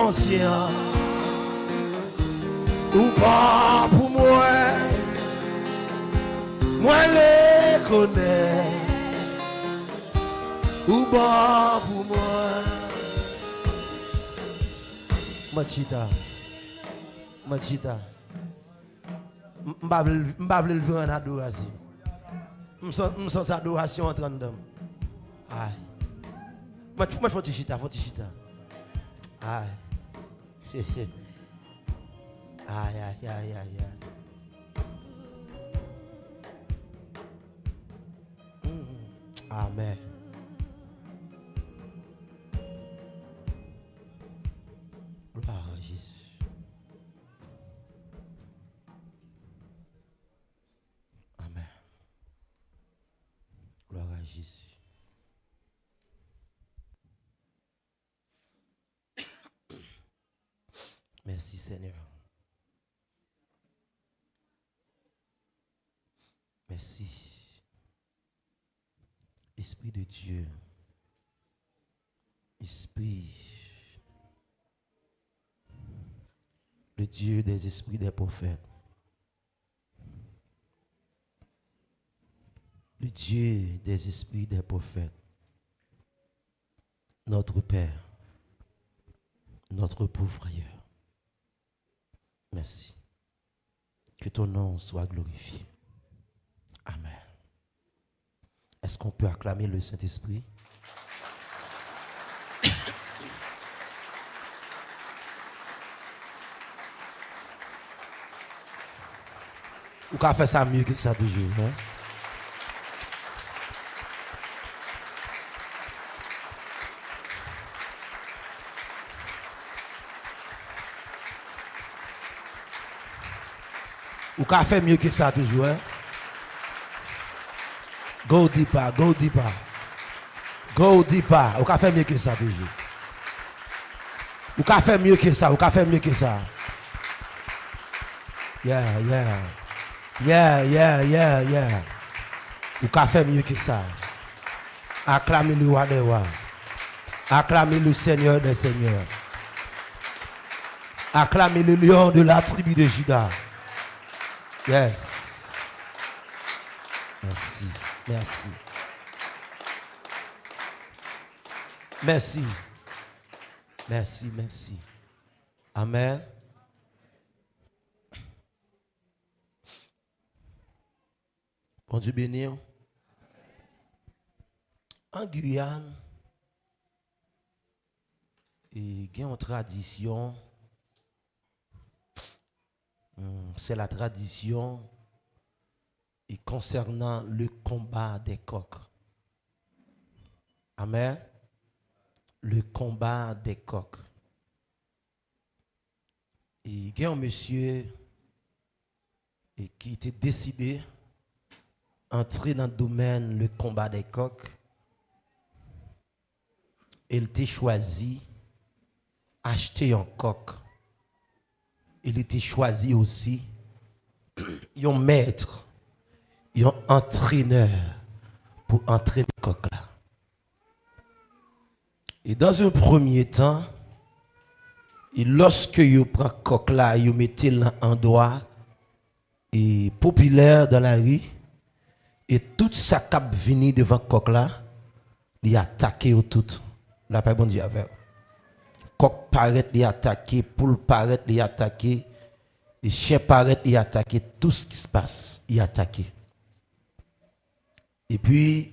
conscient. Ou pas pour moi. Moi les connais. Ou pas pour moi. Machita. M'bavle le vent en adoration. M'sens adoration en train de aïe. Moi faut chita. Aïe. Aïe. Amen. Gloire à Jésus. Amen. Gloire à Jésus. Merci Seigneur. Merci. Esprit de Dieu. Esprit. Le Dieu des esprits des prophètes. Le Dieu des esprits des prophètes. Notre Père. Notre pauvre ailleurs. Merci. Que ton nom soit glorifié. Amen. Est-ce qu'on peut acclamer le Saint-Esprit? Ou qu'à faire ça mieux que ça toujours, hein? Ou qu'à faire mieux que ça toujours, hein? Go deeper. Ou qu'à faire mieux que ça toujours. Ou qu'à faire mieux que ça, Yeah. Ou qu'à faire mieux que ça. Acclamez le roi des rois. Acclamez le Seigneur des seigneurs. Acclamez le lion de la tribu de Juda. Yes. Merci. Amen. Bon Dieu béni. En Guyane, il y a une tradition. C'est la tradition et concernant le combat des coqs. Amen. Le combat des coqs. Et il y a un monsieur qui était décidé d'entrer dans le domaine le combat des coqs. Il était choisi acheter un coq. Il était choisi aussi un maître, un entraîneur pour entraîner le coq là. Et dans un premier temps, lorsque vous prenez le coq là, vous mettez l'endroit et populaire dans la rue, et tout ça cap venu devant le coq là, il attaque au tout. La paix bon Dieu avec. Coq paraît li attaquer, poule paraît li attaquer, les chiens paraît li attaquer, tout ce qui se passe, il attaquer. Et puis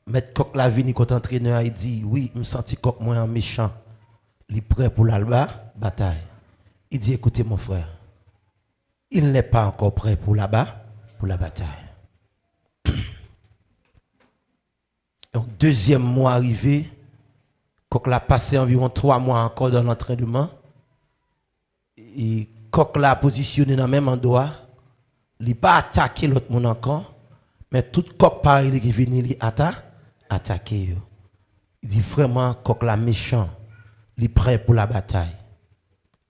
maître coq la vini quand entraîneur il dit oui, me senti coq moi en méchant, il prêt pour la bataille. Il dit écoutez mon frère, il n'est pas encore prêt pour la bataille. Donc deuxième mois arrivé, coq l'a passé environ 3 mois encore dans l'entraînement. Et coq l'a positionné dans le même endroit. Il n'a pas attaqué l'autre monde encore. Mais tout coq pareil qui vient lui attaquer. Il dit vraiment coq l'a méchant. Il est prêt pour la bataille.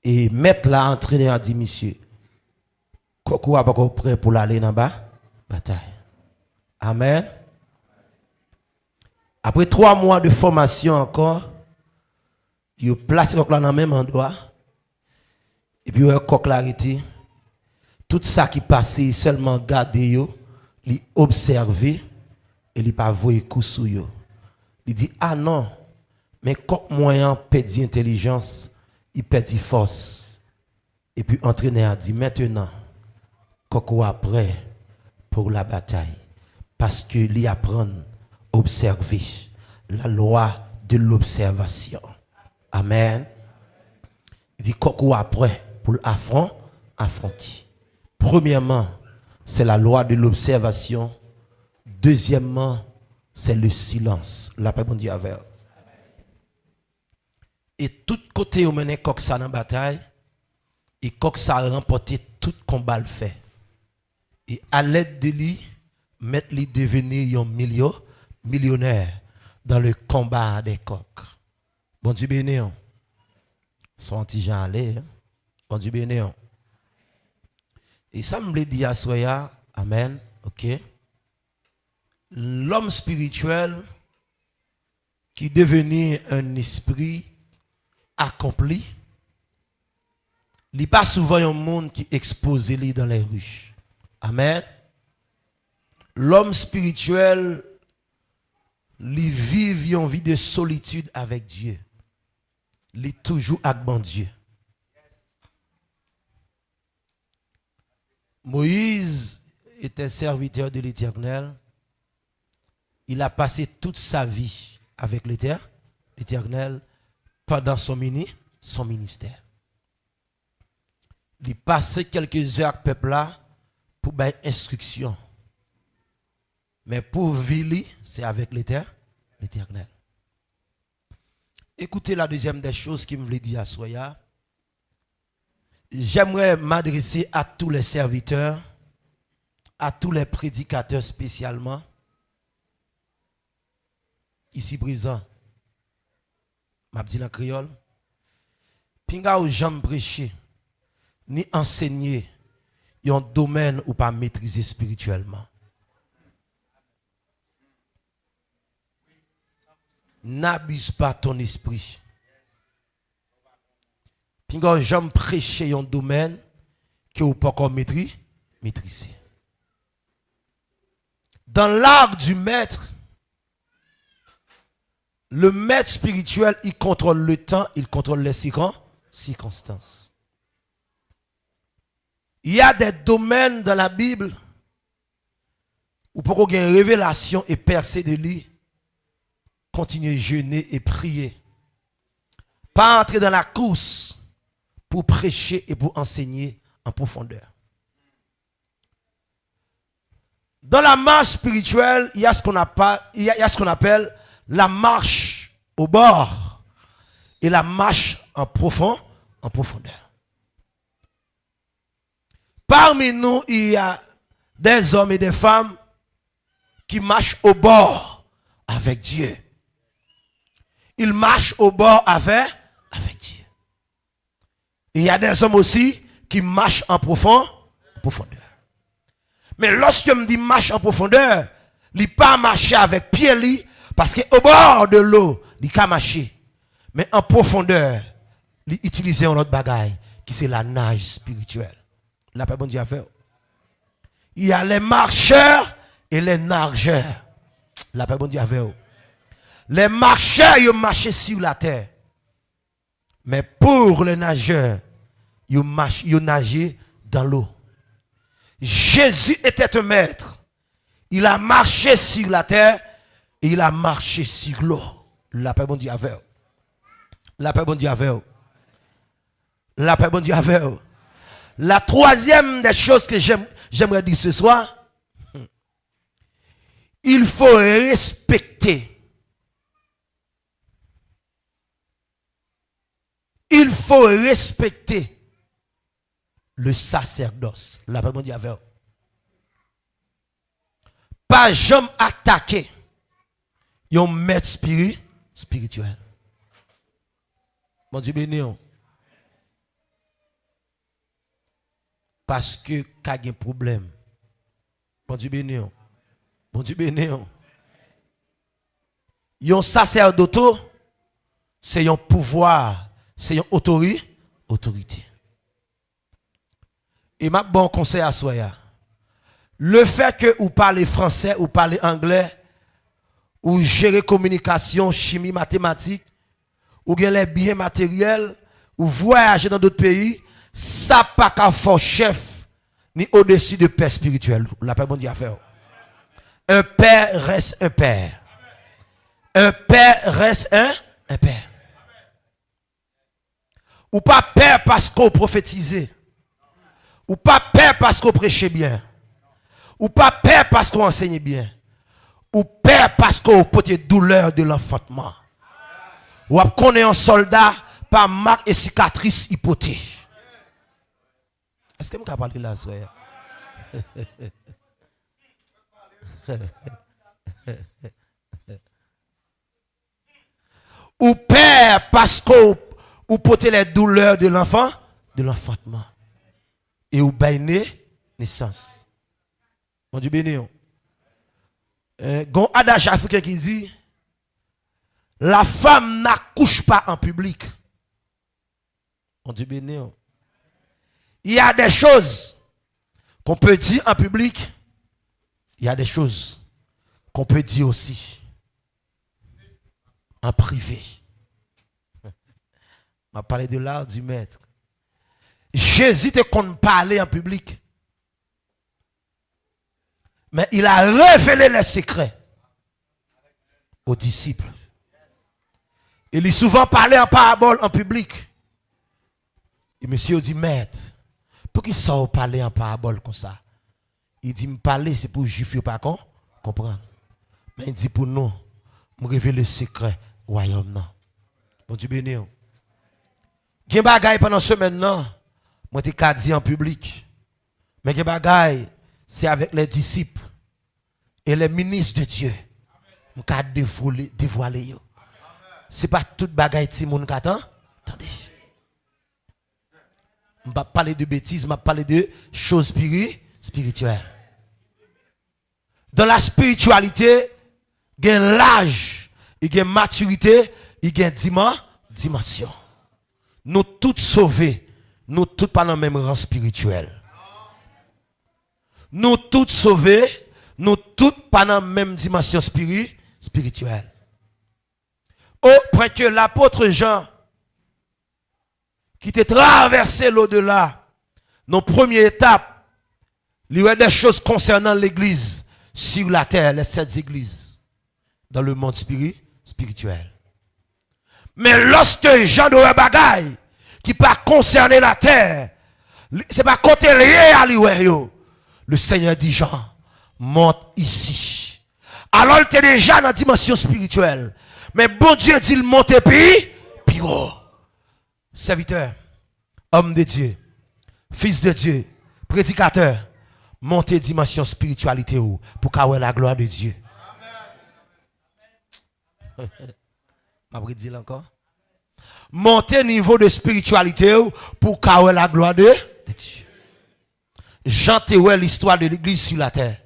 Et maître l'a entraîné a dit monsieur, coq n'est pas encore prêt pour aller dans la bataille. Amen. Après 3 mois de formation encore, Ils placent le coq là dans le même endroit. Et puis, le coq là arrêté. Tout ça qui passait, seulement garder yo, li observer et li pas voyer coup sou yo. Il dit ah non, mais coq moyen perdit intelligence, il perdit force. Et puis entraîneur a dit maintenant coq ou après pour la bataille parce que li apprend observer la loi de l'observation. Amen. Il dit coq ou après pour affronter. Premièrement, c'est la loi de l'observation. Deuxièmement, c'est le silence. La paix, bon Dieu, avec. Et tout côté où mené coq ça dans la bataille, et coq ça a remporté tout combat le fait. Et à l'aide de lui, mettre lui devenir un millionnaire dans le combat des coqs. Bon Dieu béni. Son anti-gens allés. Bon Dieu béni. Et ça me dit à Soya, amen, ok. L'homme spirituel qui devenait un esprit accompli, il n'est pas souvent un monde qui expose lui dans les rues. Amen. L'homme spirituel, il vit une vie de solitude avec Dieu. Il est toujours avec bon Dieu. Moïse était serviteur de l'Éternel. Il a passé toute sa vie avec l'Éternel pendant son ministère. Il passait quelques heures peuple là pour faire instruction. Mais pour vivre, c'est avec l'Éternel. Écoutez la deuxième des choses qui me dit à Soya. J'aimerais m'adresser à tous les serviteurs, à tous les prédicateurs spécialement, ici présents. Je dis en créole. Pinga ou jamais prêcher, ni enseigner, un domaine ou pas maîtriser spirituellement. N'abuse pas ton esprit. Puis quand j'aime prêcher un domaine que vous ne pouvez pas maîtriser. Dans l'art du maître, le maître spirituel, il contrôle le temps, il contrôle les circonstances. Il y a des domaines dans la Bible où pour qu'on ait une révélation et percer de lui, continuer à jeûner et prier. Pas entrer dans la course pour prêcher et pour enseigner en profondeur. Dans la marche spirituelle, il y a ce qu'on appelle la marche au bord et la marche en profondeur. Parmi nous, il y a des hommes et des femmes qui marchent au bord avec Dieu. Ils marchent au bord avec Dieu. Il y a des hommes aussi qui marchent en profondeur. Mais lorsque je me dis marche en profondeur, il ne pas marcher avec pied parce qu'au bord de l'eau, il peut marcher. Mais en profondeur, il utilise un autre bagaille qui c'est la nage spirituelle. La paix bon Dieu a fait. Il y a les marcheurs et les nageurs. La paix bon Dieu a fait. Les marcheurs, ils marchent sur la terre. Mais pour les nageurs, ils nagent dans l'eau. Jésus était un maître. Il a marché sur la terre et il a marché sur l'eau. La paix bon Dieu a fait. La paix bon Dieu a fait. La paix bon Dieu a fait. La troisième des choses que j'aimerais dire ce soir, il faut respecter. Il faut respecter le sacerdoce. La paix bon Dieu a fait. Pas jamais attaquer un maître spirituel. Bon Dieu béni. Parce que quand il y a un problème. Bon Dieu béni. Bon Dieu béni. Un sacerdoce, c'est un pouvoir, c'est une autorité. Et ma bon conseil à soi. Le fait que vous parlez français ou parlez anglais, ou gérer communication, chimie, mathématiques, ou bien les biens matériels, ou voyager dans d'autres pays, ça pas qu'à faire chef, ni au-dessus de père spirituel. La paix bon Dieu à faire. Un père reste un père. Un père reste un père. Ou pas père parce qu'on prophétisait. Ou pas père parce qu'on prêchait bien. Ou pas père parce qu'on enseignait bien. Ou père parce qu'on portait douleur de l'enfantement. Ou qu'on est un soldat par marque et cicatrice hypotée. Est-ce que je peux parler là, soeur? Ou père parce qu'on portait les douleurs de l'enfant, de l'enfantement. Et ou baigné naissance. Bon Dieu béni. Gon adage africain qui dit la femme n'accouche pas en public. Bon Dieu béni. Il y a des choses qu'on peut dire en public. Il y a des choses qu'on peut dire aussi en privé. On va parler de l'art du maître. Jésus te compte parler en public. Mais il a révélé les secrets aux disciples. Il est souvent parlé en parabole en public. Et monsieur dit, maître, pour qui ça parler en parabole comme ça? Il dit, me parler, c'est pour les juifs pas comprendre. Mais il dit, pour nous, me révéler le secret royaume. Non. Bon Dieu béni. Gen bagay pendant semaine non, moi t'ai dit en public. Mais gen bagay, c'est avec les disciples et les ministres de Dieu. M'ka dévoiler yo. C'est pas toute bagay ti moun katan. Attendez. Je ne vais pas parler de bêtises, je vais parler de choses spirituelles. Dans la spiritualité, il y a l'âge, il y a maturité, il y a dimension. Nous tous sauvés, nous tous pas dans le même rang spirituel. Nous tous sauvés, nous tous pas dans la même dimension spirituelle. Après que l'apôtre Jean, qui t'a traversé l'au-delà, nos premières étapes, il y a des choses concernant l'église sur la terre, les 7 églises, dans le monde spirituel. Mais lorsque Jean de bagaille, qui pas concerné la terre, c'est pas côté lié à lui, le Seigneur dit Jean, monte ici. Alors il était déjà dans la dimension spirituelle. Mais bon Dieu dit, il monte puis haut. Serviteur, homme de Dieu, fils de Dieu, prédicateur, montez dimension spiritualité pour qu'avoir la gloire de Dieu. Ma dit encore. Montez niveau de spiritualité pour qu'avoir la gloire de Dieu. J'entends l'histoire de l'église sur la terre.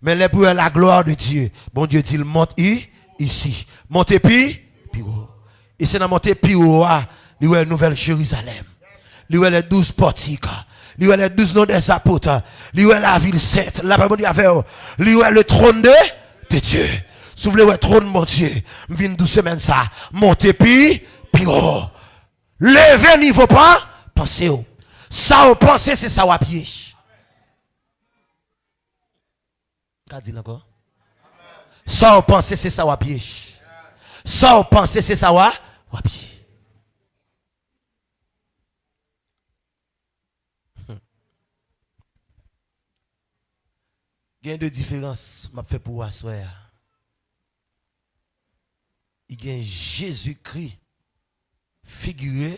Mais les pour la gloire de Dieu. Bon Dieu dit, il monte ici. Montez puis haut. Et c'est dans monter puis haut. Il y a la Nouvelle Jérusalem. Il y a les 12 portiques. Il y a les 12 noms des apôtres. Il y a la ville sainte. La Bible dit avec il y a le trône de Dieu. Souvenez le trône mon Dieu. Je viens 12 semaines ça. Montez puis haut. Levez niveau pas. Pensez au. Ça au pensez c'est ça au pied. Qu'a dit encore? Ça au pensez c'est ça au pied. Ça au pensez c'est ça au pied. Il y a deux différences m'a fait pour asseoir. Il y a Jésus-Christ figuré,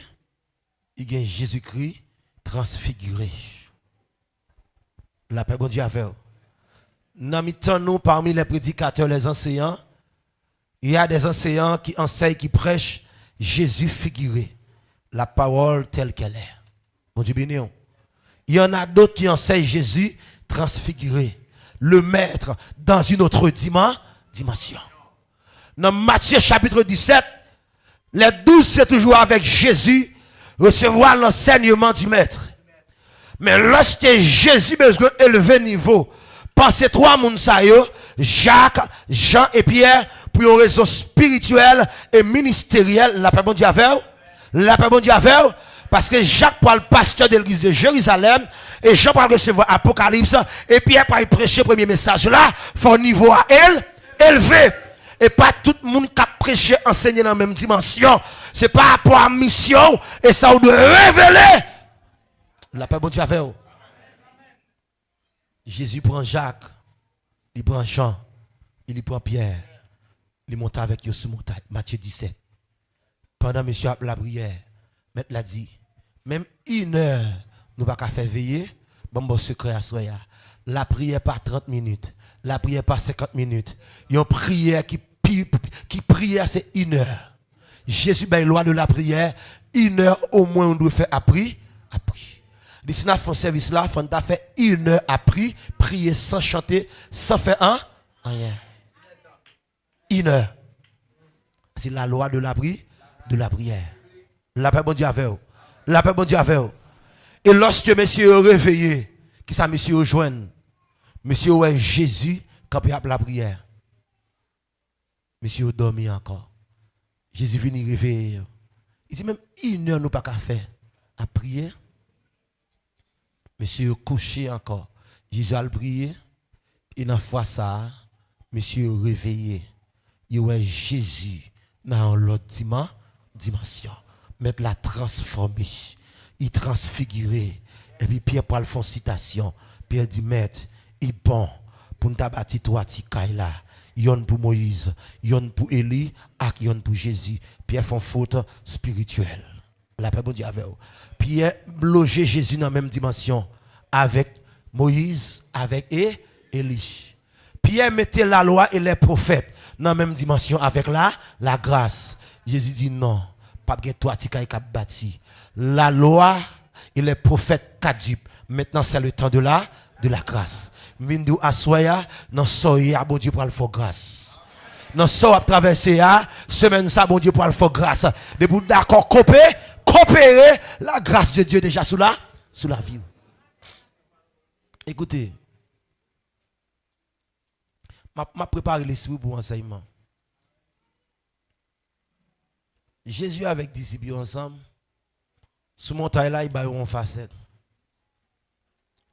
il y a Jésus-Christ transfiguré. La paix bon Dieu à faire. Nous parmi les prédicateurs, les enseignants, il y a des enseignants qui enseignent, qui prêchent Jésus figuré, la parole telle qu'elle est. Bon Dieu béni. Il y en a d'autres qui enseignent Jésus transfiguré, le maître dans une autre dimension. Dans Matthieu chapitre 17, Les 12, c'est toujours avec Jésus, recevoir l'enseignement du maître. Mais lorsque Jésus besoin élever niveau, pensez trois moun Jacques, Jean et Pierre, pour une raison spirituelle et ministérielle, la paix bon Dieu avec, la paix bon Dieu avec, parce que Jacques pour le pasteur de l'église de Jérusalem, et Jean pour recevoir Apocalypse, et Pierre pour prêcher le premier message là, faut niveau à elle, élevé. Et pas tout le monde qui a prêché, enseigné dans la même dimension. C'est pas pour la mission, et ça ou de révéler. La paix bon Dieu avec. Jésus prend Jacques, il prend Jean, il prend Pierre, il monte avec eux sur montagne. Matthieu 17. Pendant monsieur la prière, maître l'a dit, même une heure, nous ne pouvons pas faire veiller, bon secret à soi. La prière par 30 minutes, la prière par 50 minutes. Il y a une prière qui prière, c'est une heure. Jésus, ben, loi de la prière, une heure au moins, on doit faire appris. Si nous faisons service là, on doit faire une heure appris, prier sans chanter, sans faire rien. Une heure. C'est la loi de la prière. La paix bon Dieu avec vous. La paix bon Dieu avec vous. Et lorsque monsieur est réveillé, qui ça monsieur rejoint? Monsieur ouais Jésus quand il a la prière. Monsieur a dormi encore. Jésus vient réveiller. Il dit même une heure nous pas qu'à faire à prier. Monsieur couché encore. Jésus a prié. Et dans la fois ça, monsieur réveillé. Il ouais Jésus dans l'autre dimension. Mettre la transformer. Il transfigurer. Et puis Pierre parle font citation. Pierre dit maître, il bon pour nous bâtir toi tikaï là. Yon pour Moïse, yon pour Élie, ak yon pour Jésus. Pierre font faute spirituelle. La paix bon Dieu avec vous. Pierre loger Jésus dans la même dimension avec Moïse, avec Élie. Pierre mettait la loi et les prophètes dans la même dimension avec la grâce. Jésus dit non, pas que toi tikaï k'ap bâti. La loi et les prophètes caduques. Maintenant c'est le temps de la grâce. Vindou assoya, non soya, bon Dieu pour le faire grâce. Non so à traverser semaine ça, bon Dieu pour le faire grâce. De vous d'accord coopérer la grâce de Dieu déjà sous la vie. Écoutez, m'a préparé l'esprit pour enseignement. Jésus avec disciples ensemble, sous montagne là, il va en facette.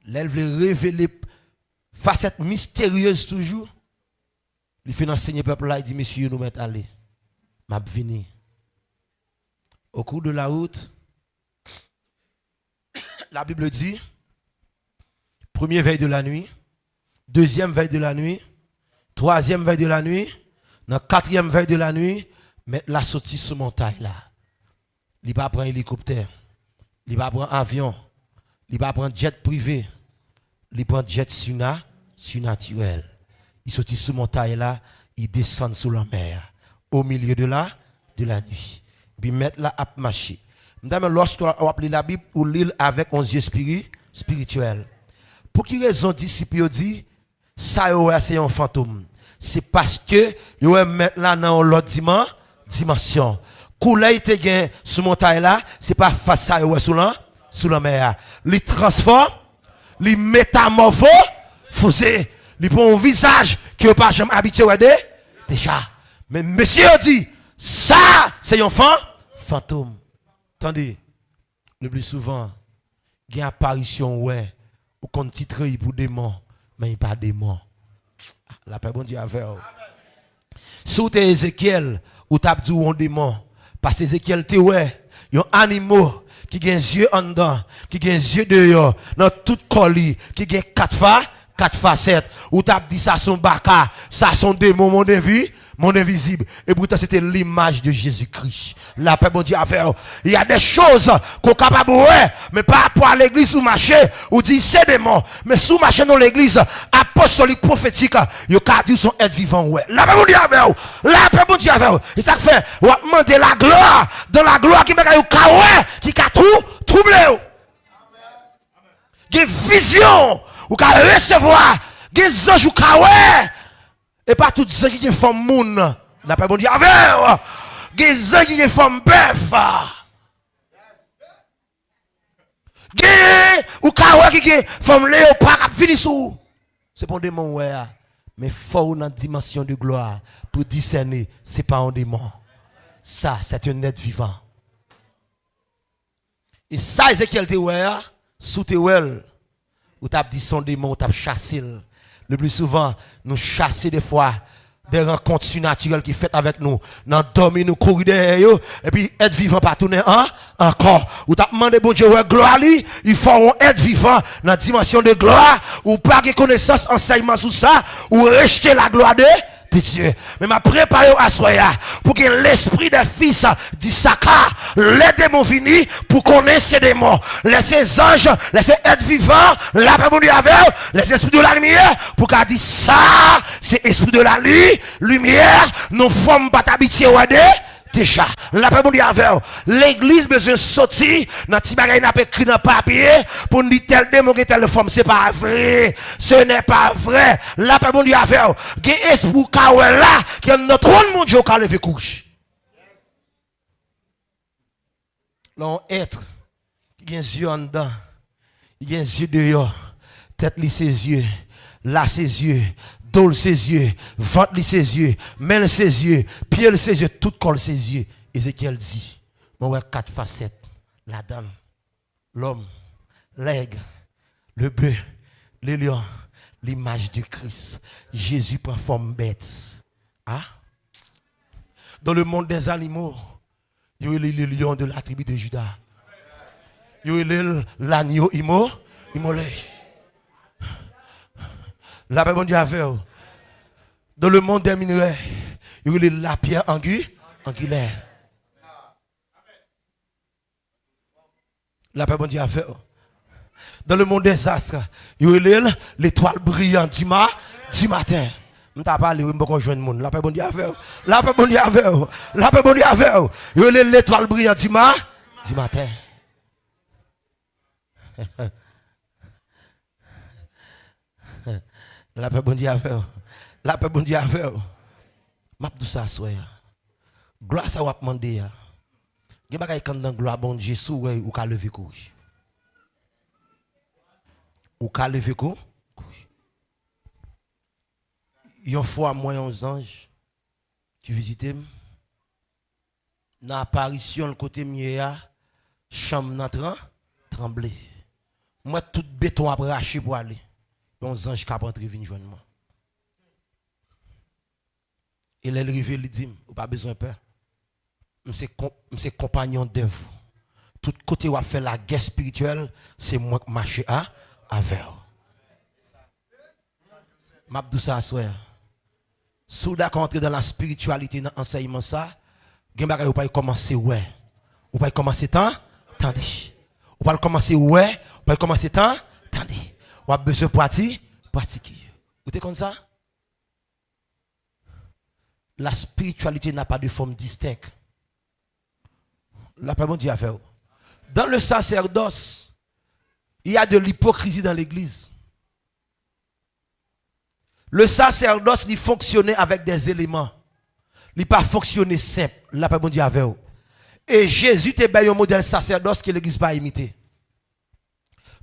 L'elle veut révéler facette mystérieuse toujours. Il fait enseigner peuple là, il dit monsieur nous mettre aller. M'a venu. Au cours de la route, la Bible dit première veille de la nuit, deuxième veille de la nuit, troisième veille de la nuit, dans quatrième veille de la nuit, mettre la sortie sur montagne là. Il va prendre hélicoptère, il va prendre avion, il va prendre jet privé, il prend jet surnaturel. Il sortit sous montagne là, il descend sous la mer, au milieu de la nuit. Puis mettre là à marcher. Madame, lorsqu'on appelle la Bible, on lit avec un yeux spirituel. Pour qui raison disciples dit ça c'est un fantôme? C'est parce que yo mettre là dans l'autre dimension. Couleur te gain sous montagne là, c'est pas face ça sous la mer. Il transforme, il métamorphose, il prend un visage qui n'est pas jamais habitué déjà. Mais monsieur dit ça c'est un fantôme. Attendez, le plus souvent, il y a une apparition ouais, ou qu'on titre pour démon, mais il n'y a pas de démon. La paix bon Dieu avec vous. Si vous êtes Ézéchiel, ou tu as dit un démon, parce que Ézéchiel te ouais, il y a un animal qui a un yeux en dedans, qui a un yeux dehors, dans toute colis, qui a quatre facettes, ou tu as dit ça son baka, ça son démon, mon invisible. Et pourtant, c'était l'image de Jésus-Christ. La paix, bon Dieu, à faire. Il y a des choses qu'on est capable de voir, mais pas pour l'église ou marcher, ou dire c'est démon. Mais sous marcher dans l'église, apostolique, prophétique, il y a dit son être vivant, ouais. La paix, bon Dieu, à faire. La paix, bon Dieu, à faire. Et ça fait, on va demander la gloire, dans la gloire qui m'a qui a tout troublé. Des visions, ou qu'à recevoir, des anges, ou qu'à ouais. Et pas tout ce qui est femme moun. La paix bon Dieu avec. Des qui font bœuf. Des ou kawa qui font léopard fini sous. C'est pas un démon ouais. Mais faut dans dimension de gloire pour discerner, c'est pas un démon. Ça, c'est un être vivant. Et ça, Ézéchiel te ouais, sous te well, ou t'as dit son démon, ou t'as chassé. Le plus souvent, nous chasser des fois des rencontres surnaturelles qui fait avec nous. Nous dormir, nous courir derrière eux, et puis être vivant pas tourner encore. Ou t'as demandé bon Dieu, ouais, gloire lui, il faut être vivant dans la dimension de gloire, ou pas de connaissance, enseignement sur ça, ou rejeter la gloire de Dieu. Mais m'a préparé à soya pour que l'esprit des fils d'Issaka, les démons finis pour connaître ces démons. Laissez anges, laissez être vivants, la paix mon Dieu avec les esprits de la lumière pour qu'elle dise ça, c'est esprit de la lumière, nous formons pas t'habituer déjà, la paix mon Dieu avec l'église besoin sortir dans petit bagage n'a pas écrit dans papier pour nous dire tel démon que telle forme, c'est pas vrai, ce n'est pas vrai. La paix mon Dieu avec qui esprit kawe là qui notre trône mon Dieu qui lever couche. L'on être qui a un yeux en dedans, il a un yeux dehors, tête li ses yeux, là ses yeux, dos ses yeux, ventre li ses yeux, main ses yeux, pied ses yeux, tout corps ses yeux. Ézéchiel dit, mon ouais 4 facettes, la dame, l'homme, l'aigle, le bœuf, le lion, l'image du Christ. Jésus prend forme bête. Ah? Dans le monde des animaux, il y a le lion de la tribu de Juda. Il y a l'agneau immolé. La paix bon Dieu a fait. Dans le monde des minerais, il y a la pierre angulaire. La paix bon Dieu a fait. Dans le monde des astres, il y a l'étoile brillante du matin. Je t'ai parlé, je ne joindre monde. La paix bon Dieu a fait. La paix bon Dieu a fait. La paix bon Dieu a fait. Il y a l'étoile brillante du matin. La paix bon Dieu a fait. La paix bon Dieu a fait. M'a tout ça soir. Gloire ça va demander. Il y a des gens qui gloire bon Dieu sous ou ka lever couche. Ou ka lever couche. Une fois moi un ange qui visitait dans l'apparition le côté mieux chambre n'entrant tremblé. Moi tout béton arraché pour aller. Un ange qui a rentré venir joindre moi. Et elle arrive il dit ou pas besoin de peur. C'est compagnon d'œuvre. Tout côté où a fait la guerre spirituelle, c'est moi qui marche avec. M'abdou ça soir. Si vous d'accord entrer dans la spiritualité dans l'enseignement ça, vous ne pouvez pas commencer ouais. Vous pouvez commencer tant, tandis. Vous pouvez commencer ouais, vous pouvez commencer tant, tandis. Vous avez besoin de pratiquer. Vous êtes comme ça? La spiritualité n'a pas de forme distincte. La paix bon Dieu a fait. Dans le sacerdoce, il y a de l'hypocrisie dans l'église. Le sacerdoce, il fonctionnait avec des éléments. Il pas fonctionné simple. La paix bon Dieu a fait. Et Jésus te un modèle sacerdoce que l'église pas imité.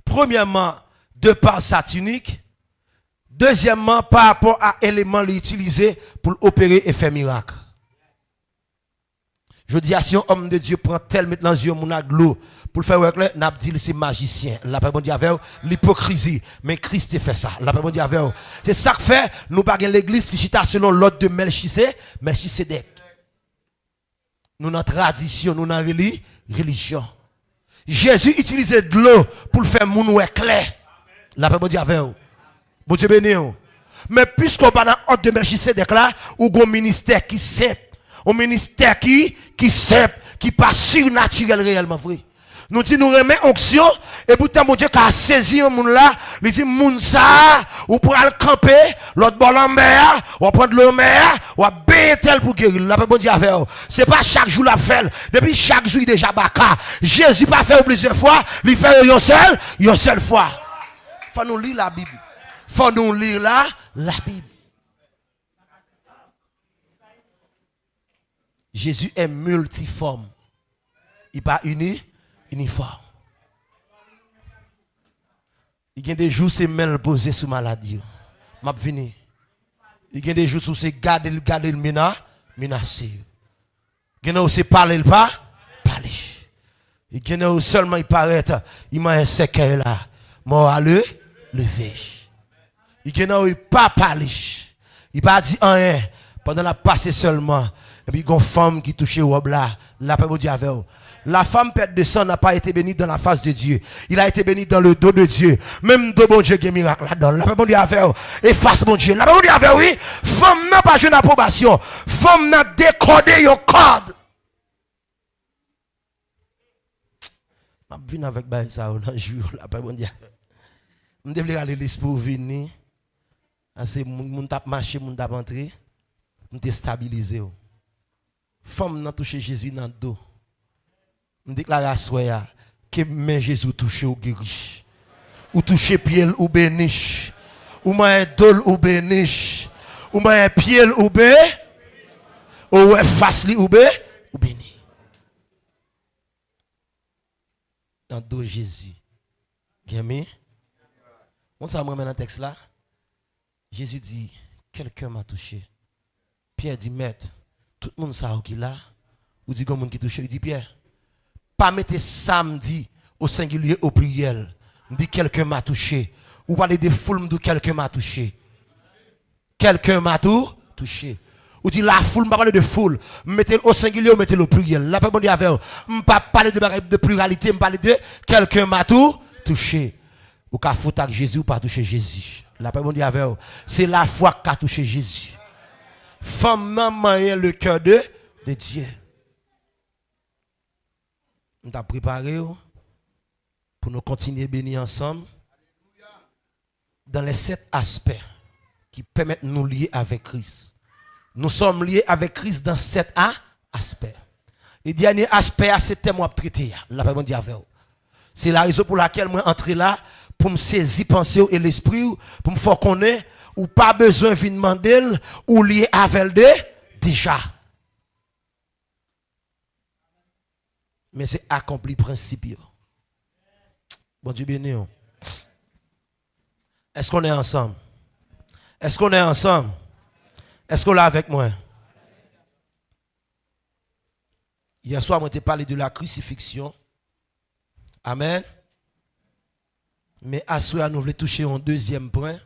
Premièrement, de par sa tunique. Deuxièmement, par rapport à l'élément utilisé pour opérer et faire miracle. Je dis à si un homme de Dieu prend tel maintenant yeux mon de l'eau pour faire work là, n'a dit c'est magicien. La paix bon Dieu avec l'hypocrisie, mais Christ fait ça. La paix bon Dieu avec c'est ça que fait nous pas l'église qui chita selon l'ordre de Melchisedec. Nous dans tradition, nous dans religion. Jésus utilisait de l'eau pour faire mon clair. La paix bon Dieu avec bon Dieu béni. Mais puisqu'on va dans l'ordre de Melchisedec là, ou un ministère qui sait un ministère qui pas surnaturel réellement vrai. Nous dit nous remet onction et pourtant mon Dieu qui a saisi un monde là, il dit moun ça ou pour aller camper, l'autre bon l'ambert, ou prendre le mer, ou bailler tel pour guérir. La paix bon Dieu a fait. C'est pas chaque jour la fait. Depuis chaque jour il déjà baka. Jésus pas fait plusieurs fois, il fait une seule fois. Faut nous lire la Bible. Faut nous lire la Bible. Jésus est multiforme. Il n'est pas uniforme. Il y a des jours où c'est mal posé sous maladie. M'a vini. Il y a des jours où c'est garder le menacé. Il y a des jours où c'est parler pas parler. Il y a des jours où seulement il paraît il m'a un séquel là. Moi à lever. Il y a des jours où il pas parler. Il pas dit rien pendant la passé seulement. Et puis il y a une femme qui touchait au là, la paix de Dieu avec vous. La femme père de sang n'a pas été bénie dans la face de Dieu. Il a été béni dans le dos de Dieu. Même de bon Dieu qui est miracle là-dedans. La paix de Dieu avec vous. Et face mon Dieu. La paix de Dieu avec oui. Femme n'a pas joué d'approbation. Femme n'a décodé yon code. Je viens avec ça dans le jour. La paix de Dieu. Je devrais aller l'esprit pour venir. C'est mon tap marché, mon tap entré. Je te stabiliser. Femme n'a touché Jésus dans le dos. Je déclare à soi que mais Jésus touché ou guéri. Ou touché pied ou béni. Ou m'a dol ou béni. Ou m'a pied ou béni. Ou face li ou béni. Dans le dos Jésus. Gami. On s'en ramène dans le texte là. Jésus dit, quelqu'un m'a touché. Pierre dit, maître, tout le monde sait qu'il a. Ou dit, comme qui touché. Il dit, Pierre, pas mettre samedi au singulier au pluriel. Il dit, quelqu'un m'a touché. Ou parler de foule, dit, quelqu'un m'a touché. Quelqu'un m'a touché. Ou dit, la foule, pas parler de foule. Mettez au singulier ou mettez au pluriel. La personne dit, avec vous, pas parler de pluralité, je parler de quelqu'un m'a touché. Ou qu'à foutre avec Jésus ou pas toucher Jésus. La personne dit, avec vous, c'est la foi qui a touché Jésus. Femme maman est le cœur de Dieu. On t'a préparé pour nous continuer à bénir ensemble dans les 7 aspects qui permettent de nous lier avec Christ. Nous sommes liés avec Christ dans 7 aspects. Le dernier aspect, c'est le thème à traiter. La personne dit avec vous. C'est la raison pour laquelle moi entrer là pour me saisir penser et l'esprit pour me faire connaître ou pas besoin de demander ou lier avec déjà. Mais c'est accompli principe. Bon Dieu béni. Est-ce qu'on est ensemble? Est-ce qu'on est ensemble? Est-ce qu'on est avec moi? Hier soir, on t'a parlé de la crucifixion. Amen. Mais à ce soir, nous voulons toucher un deuxième point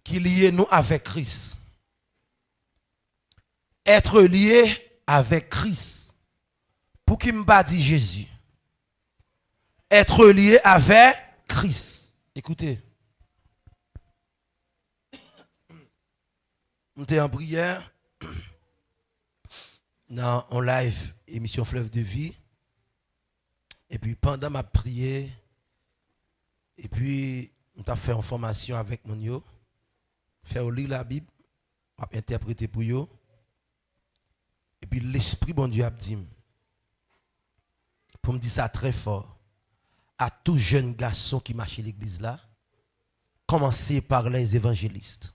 qui lie nous avec Christ. Être lié avec Christ. Pour qui me pas dit Jésus. Être lié avec Christ. Écoutez. On était en prière. Dans un live, émission Fleuve de Vie. Et puis pendant ma prière, et puis on a fait une formation avec mon yo. Faire lire la Bible, interpréter pour yo. Et puis l'esprit bon Dieu a dit, pour me dire ça très fort, à tout jeune garçon qui marche à l'église là, commencez par les évangélistes.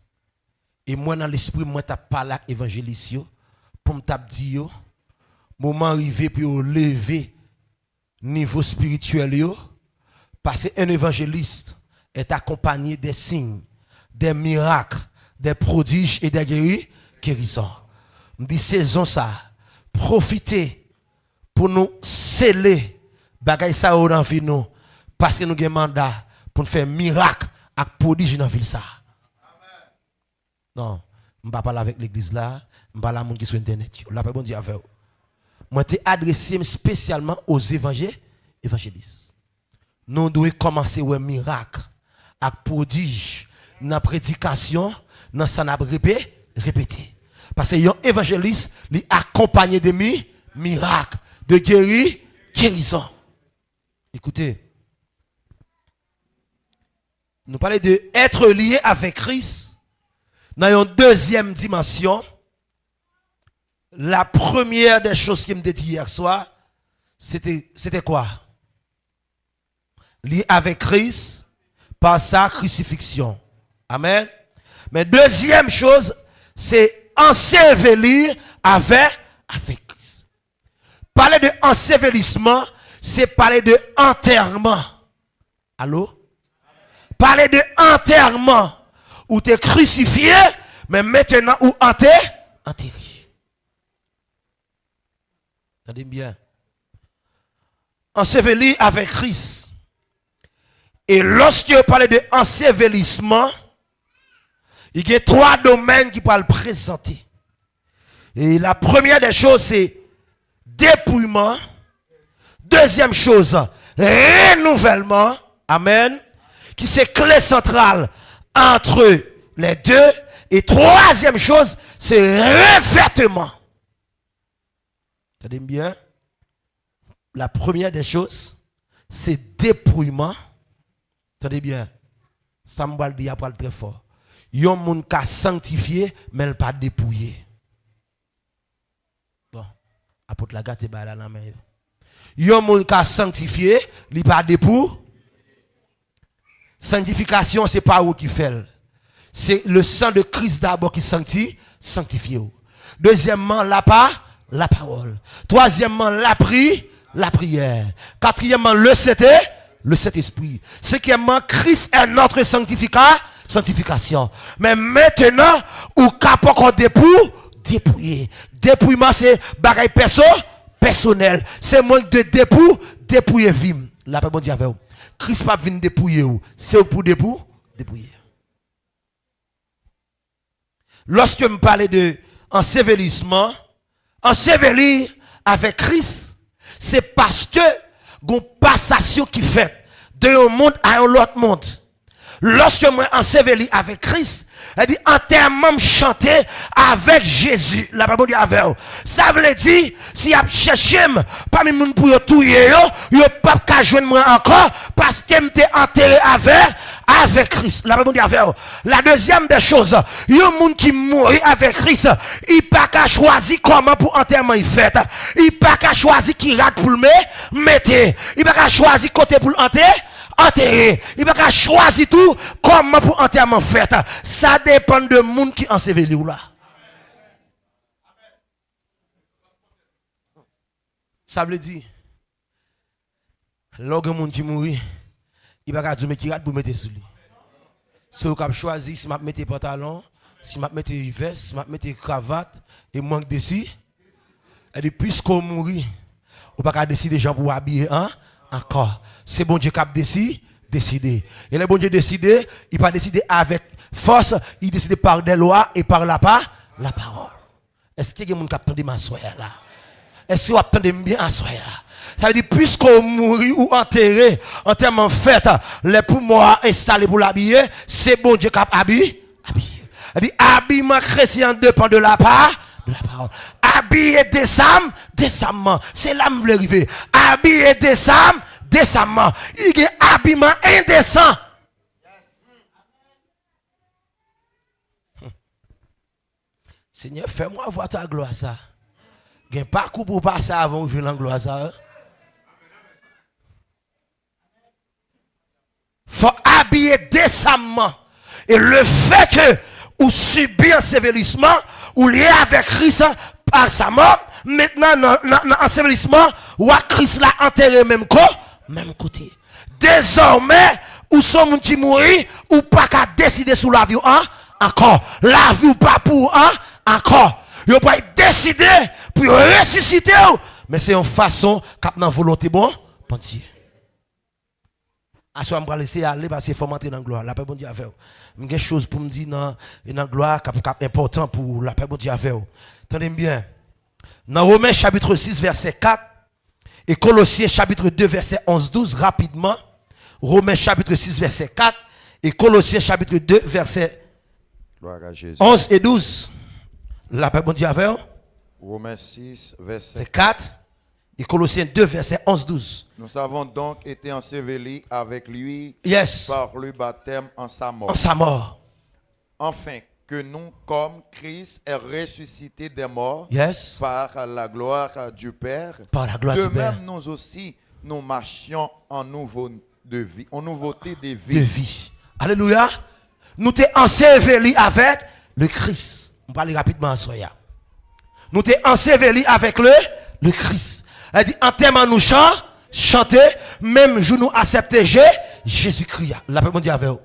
Et moi dans l'esprit, moi t'as parlé avec évangélistes pour me dire, moment arrivé puis lever niveau spirituel yo, parce qu'un évangéliste est accompagné des signes, des miracles, des prodiges et des guérisons. Je dis saison ça, profitez pour nous sceller bagay ça dans vie nous parce que nous avons mandat pour nous faire miracle et prodige dans ville ça. Non, je ne vais pas parler avec l'église là, je ne vais pas parler avec les gens qui sont sur internet. La paix bon Dieu avec vous. Moi t'ai adressé spécialement aux évangélistes. Nous devons commencer un miracle à prodige dans la prédication, dans ça n'a répété. Parce que les évangélistes les accompagnent de miracles, de guérison. Écoutez, nous parlons de être lié avec Christ dans une deuxième dimension. La première des choses qui me dit hier soir, c'était quoi? Lié avec Christ par sa crucifixion. Amen. Mais deuxième chose, c'est ensevelir avec Parler de ensevelissement, c'est parler de enterrement. Allô? Parler de enterrement. Où tu es crucifié, mais maintenant où enterré. Entendez bien. Enseveli avec Christ. Et lorsque vous parlez de ensevelissement, il y a 3 domaines qui peuvent le présenter. Et la première des choses, c'est dépouillement. Deuxième chose, renouvellement. Amen. Qui c'est clé centrale entre les deux. Et troisième chose, c'est revêtement. Entendez bien? La première des choses, c'est dépouillement. Entendez bien? Ça me va le dire très fort. Yon moun ka sanctifié, mais il pas dépouillé. Bon, apôtre la gâte ba la main. Yon moun ka sanctifié, il pas dépouillé. Sanctification, c'est pas où qui fait. C'est le sang de Christ d'abord qui sanctifie. Deuxièmement, la parole. Troisièmement, la prière. Quatrièmement, le Saint-Esprit. Cinquièmement, Christ est notre sanctification. Mais maintenant, ou cap encore dépouiller. Dépouillement, c'est bagaille personnel. C'est manque de dépouiller vim. La paix bon Dieu avec vous. Christ pas vient dépouiller ou. C'est pour dépouiller. Lorsque je parle de ensevelissement, ensevelir avec Christ, c'est parce que une passation qui fait de un monde à un autre monde. Lorsque moi enseveli avec Christ, elle dit entièrement chanter avec Jésus. La parole dit avec vous. Ça veut dire si y a cherché parmi moun pour tout yo pas qu'à joindre moi encore parce que m'était enterré avec Christ. La parole dit avec vous. La deuxième des choses, yo moun qui mourit avec Christ, il pas qu'à choisir comment pour enterrement il fait. Il pas qu'à choisir qui rate pour le mettre. Il pas qu'à choisir côté pour l'enterrer. Il va pas choisir tout comment pour enterrement fait. Ça dépend de monde qui enseveli ou là. Ça veut dire lorsque monde qui mourit, il va pas dire mais qui rate pour mettre sous lui. Si vous avez choisi si m'a mettre pantalon, si m'a mettre veste, si m'a mettre cravate et manque de si, elle dit puisqu'on mourit, on pas décider gens pour habiller encore. C'est bon Dieu qui a décidé. Et le bon Dieu décidé, il pas décidé avec force, il décide par des lois et par la parole. Est-ce qu'il y a des gens qui attendent ma soeur là? Est-ce que vous attendez bien à soeur là? Ça veut dire, puisqu'on mourit ou enterré, enterrement fait, les poumons installés pour l'habiller, c'est bon Dieu qui a habillé. Il dit, habillement chrétien dépend de la parole. Habiller décemment. C'est là que je veux arriver. Habiller décemment. Il y a un habillement indécent. Seigneur, fais-moi voir ta gloire ça. Il y a un parcours pour passer avant de venir en gloire ça. Faut habiller décemment. Et le fait que ou subir un sévérissement, ou lié avec Christ par sa mort, maintenant dans ensevelissement, ou à Christ l'a enterré même côté. Désormais, ou sont moun qui mourir, ou pas qu'à décider sous la vie encore. La vie ou pas pour encore. Vous pas décider pour ressusciter. Mais c'est une façon cap dans volonté bon Dieu. Je vais laisser aller parce qu'il faut monter dans la gloire. La paix bon Dieu avec vous. Il y a quelque chose pour me dire dans la gloire qui est important pour la paix bon Dieu avec vous. Tenez bien. Dans Romains chapitre 6 verset 4 et Colossiens chapitre 2 verset 11-12 rapidement. Romains chapitre 6 verset 4 et Colossiens chapitre 2 verset 11 et 12. La paix bon Dieu avec vous. Romains 6 verset 4 et Colossiens 2 verset 11-12. Nous avons donc été ensevelis avec lui par le baptême en sa mort. Afin que nous, comme Christ est ressuscité des morts par la gloire du Père, de même nous aussi, nous marchions en nouveauté de vie. Alléluia. Nous t'es ensevelis avec le Christ. On parle rapidement en soya. Nous t'es ensevelis avec le Christ. Elle dit, en termes nous chanter, même je nous accepter Jésus-Christ. La paix, bon Dieu, avec vous.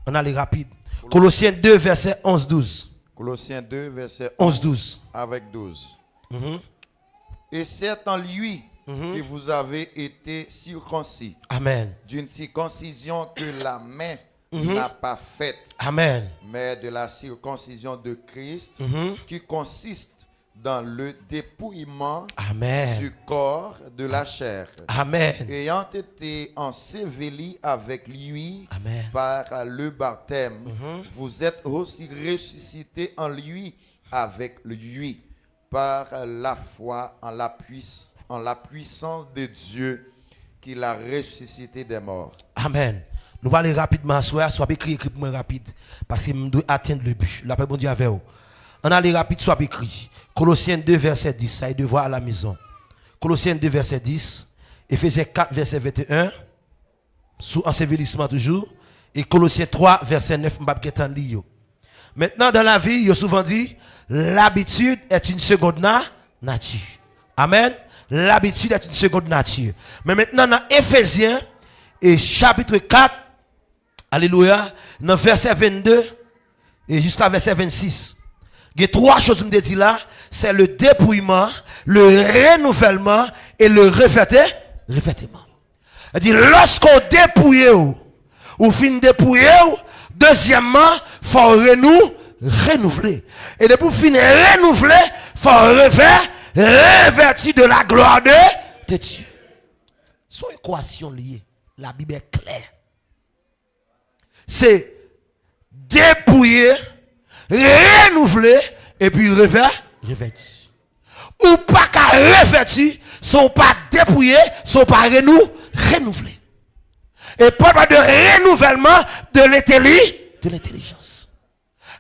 On allait rapide. Colossiens 2, verset 11-12. Colossiens 2, verset 11-12. Avec 12. Et c'est en lui que vous avez été circoncis. Amen. D'une circoncision que la main n'a pas faite. Amen. Mais de la circoncision de Christ qui consiste dans le dépouillement Amen. du corps de la chair. Amen. Ayant été ensevelis avec lui Amen. par le baptême, vous êtes aussi ressuscités en lui avec lui par la foi en la puissance de Dieu qui l'a ressuscité des morts. Amen. Nous allons aller rapidement à soir, soit écrit moins rapide parce que nous devons atteindre le but. La paix bon Dieu avec vous. On allait rapide, soit écrit. Colossiens 2, verset 10, ça est de voir à la maison. Colossiens 2, verset 10, Éphésiens 4, verset 21, sous ensevelissement toujours, et Colossiens 3, verset 9, maintenant, dans la vie, il y a souvent dit, l'habitude est une seconde nature. Amen. L'habitude est une seconde nature. Mais maintenant, dans Éphésiens, et chapitre 4, alléluia, dans verset 22, et jusqu'à verset 26, il y a trois choses que je dis là, c'est le dépouillement, le renouvellement et le revêtement. Il dit, lorsqu'on dépouille, ou fin dépouiller, deuxièmement, il faut renouveler. Et depuis fin renouveler, il faut revêtir de la gloire de Dieu. Son équation liée, la Bible est claire. C'est dépouiller, renouveler et puis revêtir. Ou pas qu'à revêtir, sont pas dépouillés, sont pas renouvelés. Et pas de renouvellement de l'intelligence.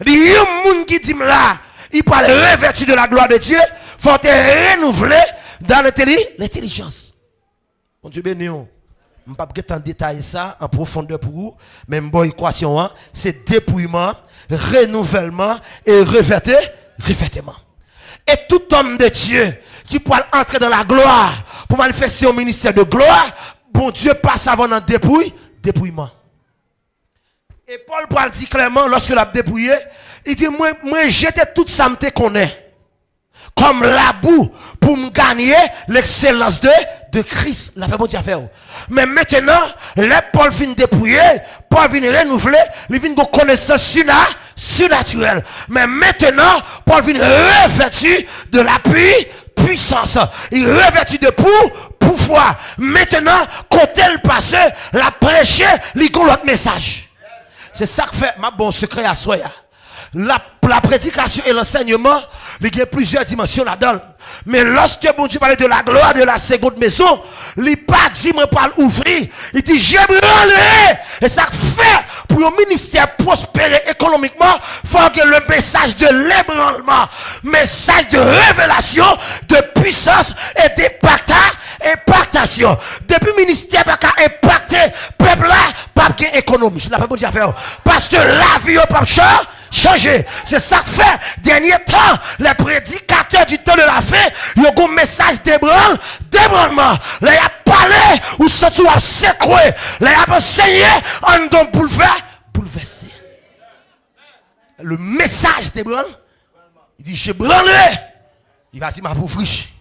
Il y a un monde qui dit là, il parle revêtir de la gloire de Dieu, faut te renouveler dans l'intelligence. Mon Dieu béni. Je ne vais pas en détailler ça en profondeur pour vous, mais mon équation, c'est dépouillement, renouvellement et revêtement. Et tout homme de Dieu qui peut entrer dans la gloire pour manifester au ministère de gloire, bon Dieu passe avant un dépouillement. Et Paul dit clairement, lorsque l'a dépouillé, il dit, moi j'étais toute ça me connaît. Comme la boue pour me gagner l'excellence de Christ. La paix bon Dieu a fait. Mais maintenant, les Paul vient dépouiller, Paul vient renouveler, il vient de connaissance surnaturelle. Mais maintenant, Paul vient revêtir de la puissance. Il revêtit de pouvoir. Maintenant, quand elle passe, la prêcher, il y a l'autre message. C'est ça que fait ma bon secret à soi. La prédication et l'enseignement, il y a plusieurs dimensions là-dedans. Mais lorsque bon Dieu parlait de la gloire de la seconde maison, il n'a pas dit, moi, pas l'ouvrir. Il dit, j'aimerais. Et ça fait, pour un ministère prospérer économiquement, il faut que le message de l'ébranlement, message de révélation, de puissance et d'impactation. Depuis le ministère, pas qu'à impacter, peuple là, pas qu'à économie. La bon Dieu a fait. Parce que la vie, pas changer. C'est ça que fait, dernier temps, les prédicateurs du temps de la fin, ils ont un message d'ébranlement. Ils ont parlé, ou surtout à secouer. Ils ont enseigné, en don bouleversé. Le message d'ébranlement, il dit, je branle. Il va dire, ma pauvre riche.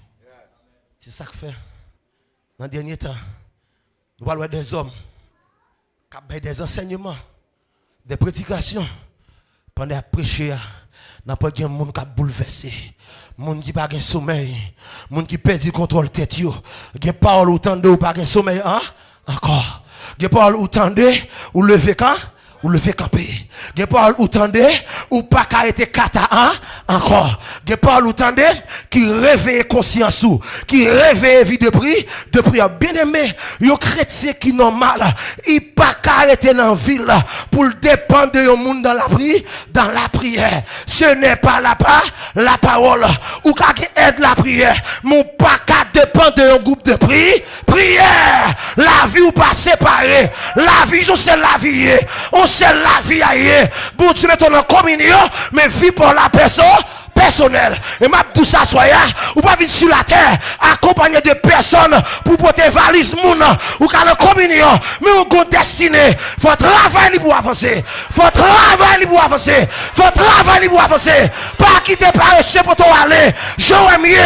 C'est ça que fait. Dans le dernier temps, nous parlons des hommes, qui ont des enseignements, des prédications. Pendant la prêcher, n'a pas de monde qui a bouleversé. Monde qui n'a pas de sommeil. Monde qui perd le contrôle tête. Il y a pas autant de ou pas de sommeil. Encore. Il y a pas autant de ou lever quand? Ou lever camper. Il y a pas autant de ou pas arrêter kata encore. Il y a pas autant de qui réveille conscience ou qui réveille vie de prière. Bien aimé, yo chrétien qui normal, il pas arrêter dans ville pour dépendre de monde dans la prière. Ce n'est pas la parole ou qui aide la prière. Mon pas dépend de un groupe de prière. La vie ou pas séparée. La vie c'est la vie. On sait la vie ailleurs. Bon Dieu met en communion, mais vie pour la personne personnel. Et m'a tout ça soya, ou pas venir sur la terre, accompagné de personnes pour porter valise moun, ou qu'à la communion, mais on a destiné. Faut travailler pour avancer. Faut travailler pour avancer. Faut travailler pour avancer. Pas quitter paresseux pour toi aller. J'aurais mieux,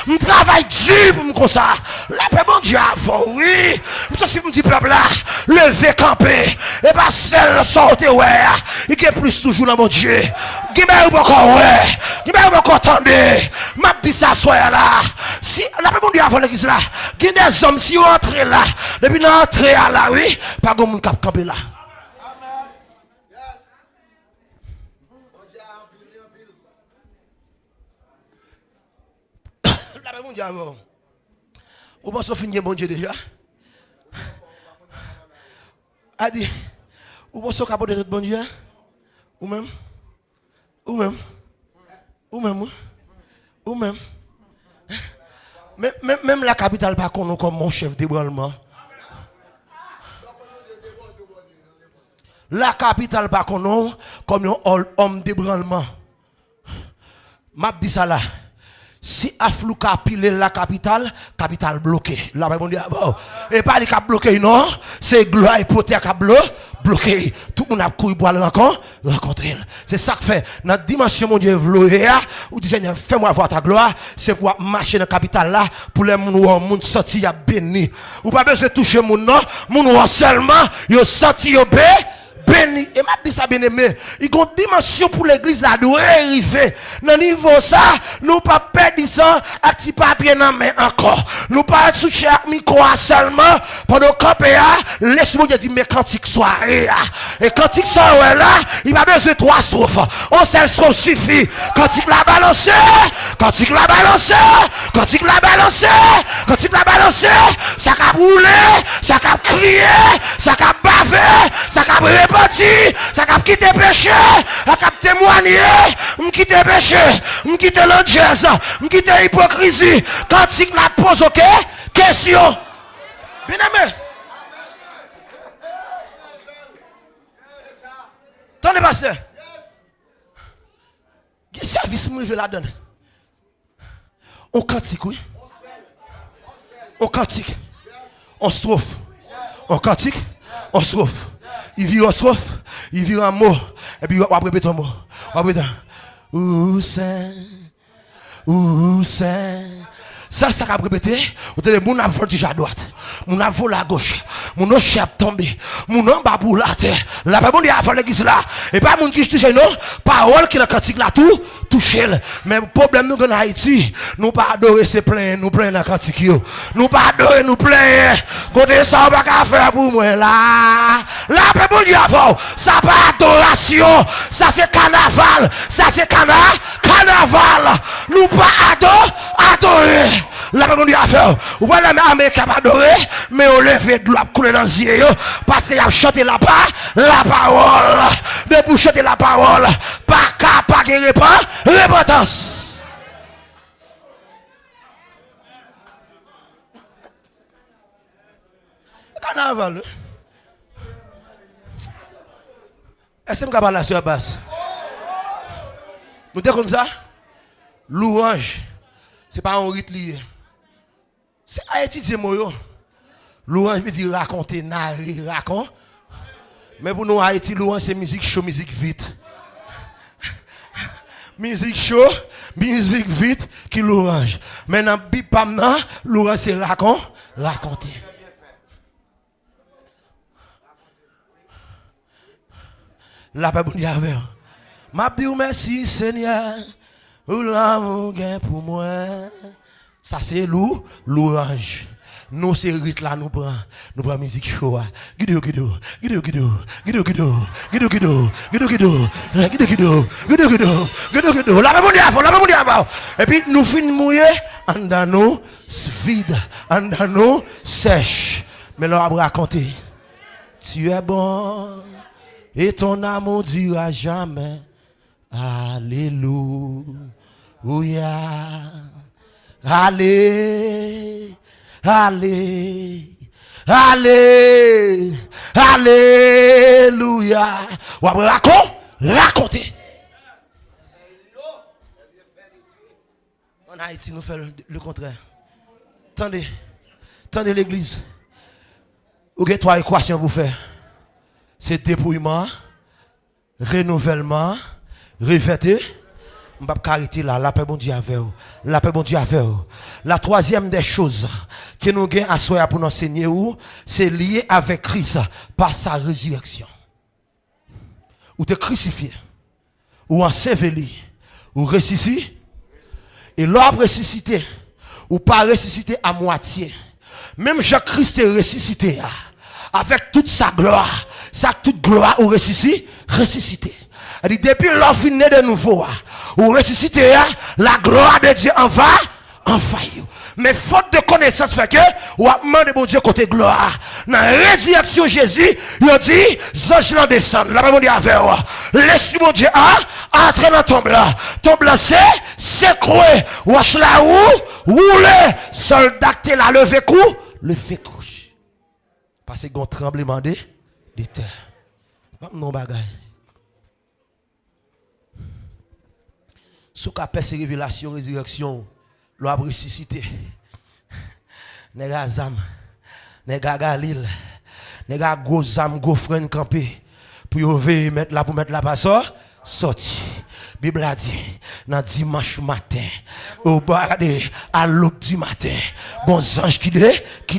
je travaille dur pour me comme ça. La paix, mon Dieu, oui. Je suis petit peuple là, lever, camper. Et pas seul sortir, ouais. Il y a plus toujours dans mon Dieu. Il y a encore, ouais. Il y a encore, attendez. M'a dit ça, soyez là. Si, la paix, mon Dieu, avant l'église là. Il y a des hommes, si vous entrez là, depuis l'entrée à là, oui, pas comme mon cap camper là. La paix, mon Dieu, avant. Ou pas finir bon Dieu déjà? A dit, ou pas capoter de bon Dieu? Ou même? Ou même? Ou même? Ou même? Même la capitale pas qu'on comme mon chef d'ébranlement. La capitale pas qu'on comme un homme d'ébranlement. M'a dit ça là. Si Aflouka pile la capitale bloquée. Là, on dit, bon, et pas les cap bloqué, non, c'est gloire et hypothèque à bloqué. Tout le monde a couru pour le rencontrer. C'est ça que fait. Dans la dimension, mon Dieu, vouloir, ou dit, Seigneur, fais-moi voir ta gloire, c'est pour marcher dans la capitale là, pour les gens senti à béni. Ou pas besoin de toucher mon nom, mon seulement, ils senti béni. Et m'a dit ça bien aimé. Il y a une dimension pour l'église là doit arriver. Dans niveau ça, nous pas perdre ça, acti pas bien en main encore. Nous pas toucher à micro seulement pendant camper laisse-moi dire mais cantique soirée et cantique soirée là, il va besoin de 3 strophes. On seul strophe suffit. Cantique la balancer, cantique la balancer, cantique la balancer, cantique la balancer, ça cap rouler, ça cap crier, ça cap baver, ça cap répondre. Ça cap quitter péché, ça cap témoigner, m'quitter péché, m'quitter l'angèse, m'quitter hypocrisie. Quand la pose, ok? Question. Bien aimé. Attendez, pasteur. Quel service me la donne? On cantique, oui. On cantique. On strophe. On cantique. On strophe. Il vit en strophe, il vit en mot, et puis on va répéter un mot. On va répéter. Où c'est? Ça, ça va répéter. Vous avez mon voltige à droite, mon vol à gauche, mon chef tombé, mon babou la terre. La parole dit avant l'église là. Et pas mon qui touche non, parole qui la cantique là tout toucher. Mais le problème nous en Haïti, nous pas adorer c'est plein, nous plein dans cantique yo. Nous pas adorer nous plein. Côté ça on va pas faire pour moi là. La parole dit avant, ça pas adoration, ça c'est carnaval, ça c'est carnaval. Nous pas adorer. La parole dit affaire. Ou pas la armée qui a adoré, mais on lève de l'eau couler dans les yeux parce qu'il a chanté la parole. Depuis chanter la parole, pas de repentance. Carnaval. Est-ce que nous avons la sur basse? Nous disons comme ça, louange, ce n'est pas un rite lié. C'est à étudier moi. Louange veut dire raconter, narrer, raconter. Mais pour nous, Haïti, louange, c'est musique chaud, musique vite. Musique chaud, musique vite, qui louange. Mais dans le bipam, louange, c'est raconter. La paix, bon Dieu, m'a dit merci, Seigneur, pour l'amour pour moi. Ça, c'est louange. Nous, c'est rite là, nous prenons musique chaud. Guido. Et puis, nous finissons mouiller, en nous vide, en nous sèche. Mais là, on va raconter. Tu es bon, et ton amour durera jamais. Alléluia. Alléluia. Ou après raconter. En Haïti, nous faisons le contraire. Tendez l'église. Vous avez 3 équations pour faire. C'est dépouillement, renouvellement, revêter. Je ne vais pas arrêter là. La paix bon Dieu avec vous. La paix bon Dieu avec vous. La troisième des choses que nous avons à soir pour nous enseigner, c'est lié avec Christ par sa résurrection. Ou te crucifié, ou enseveli, ou ressuscité. Et l'homme ressuscité, ou pas ressuscité à moitié. Même Jean-Christ est ressuscité avec toute sa gloire. Toute gloire ou ressuscité. Depuis l'homme finit de nouveau, ou ressuscité, la gloire de Dieu en va en faille. Mais faute de connaissance fait que, ou a demandé mon Dieu côté gloire. Dans la résurrection Jésus, il dit, anges l'en descendent. Là, mon Dieu avec vous. Laisse mon Dieu entrer dans tombe là. Tombe là, c'est coué. Wash la où, rouler. Soldat qui l'a levé coup, le fait couche. Parce qu'il y a un tremblement de terre. Non, bagaille. Sous qu'à ces révélations, résurrection, l'on a ressuscité. Nègre Zam, nègre Galil, nègre gros Zam, gros frère campé. Pour mettre la passeur, sorti. Bible a dit, dans dimanche matin, au bas à l'aube du matin, bon ange qui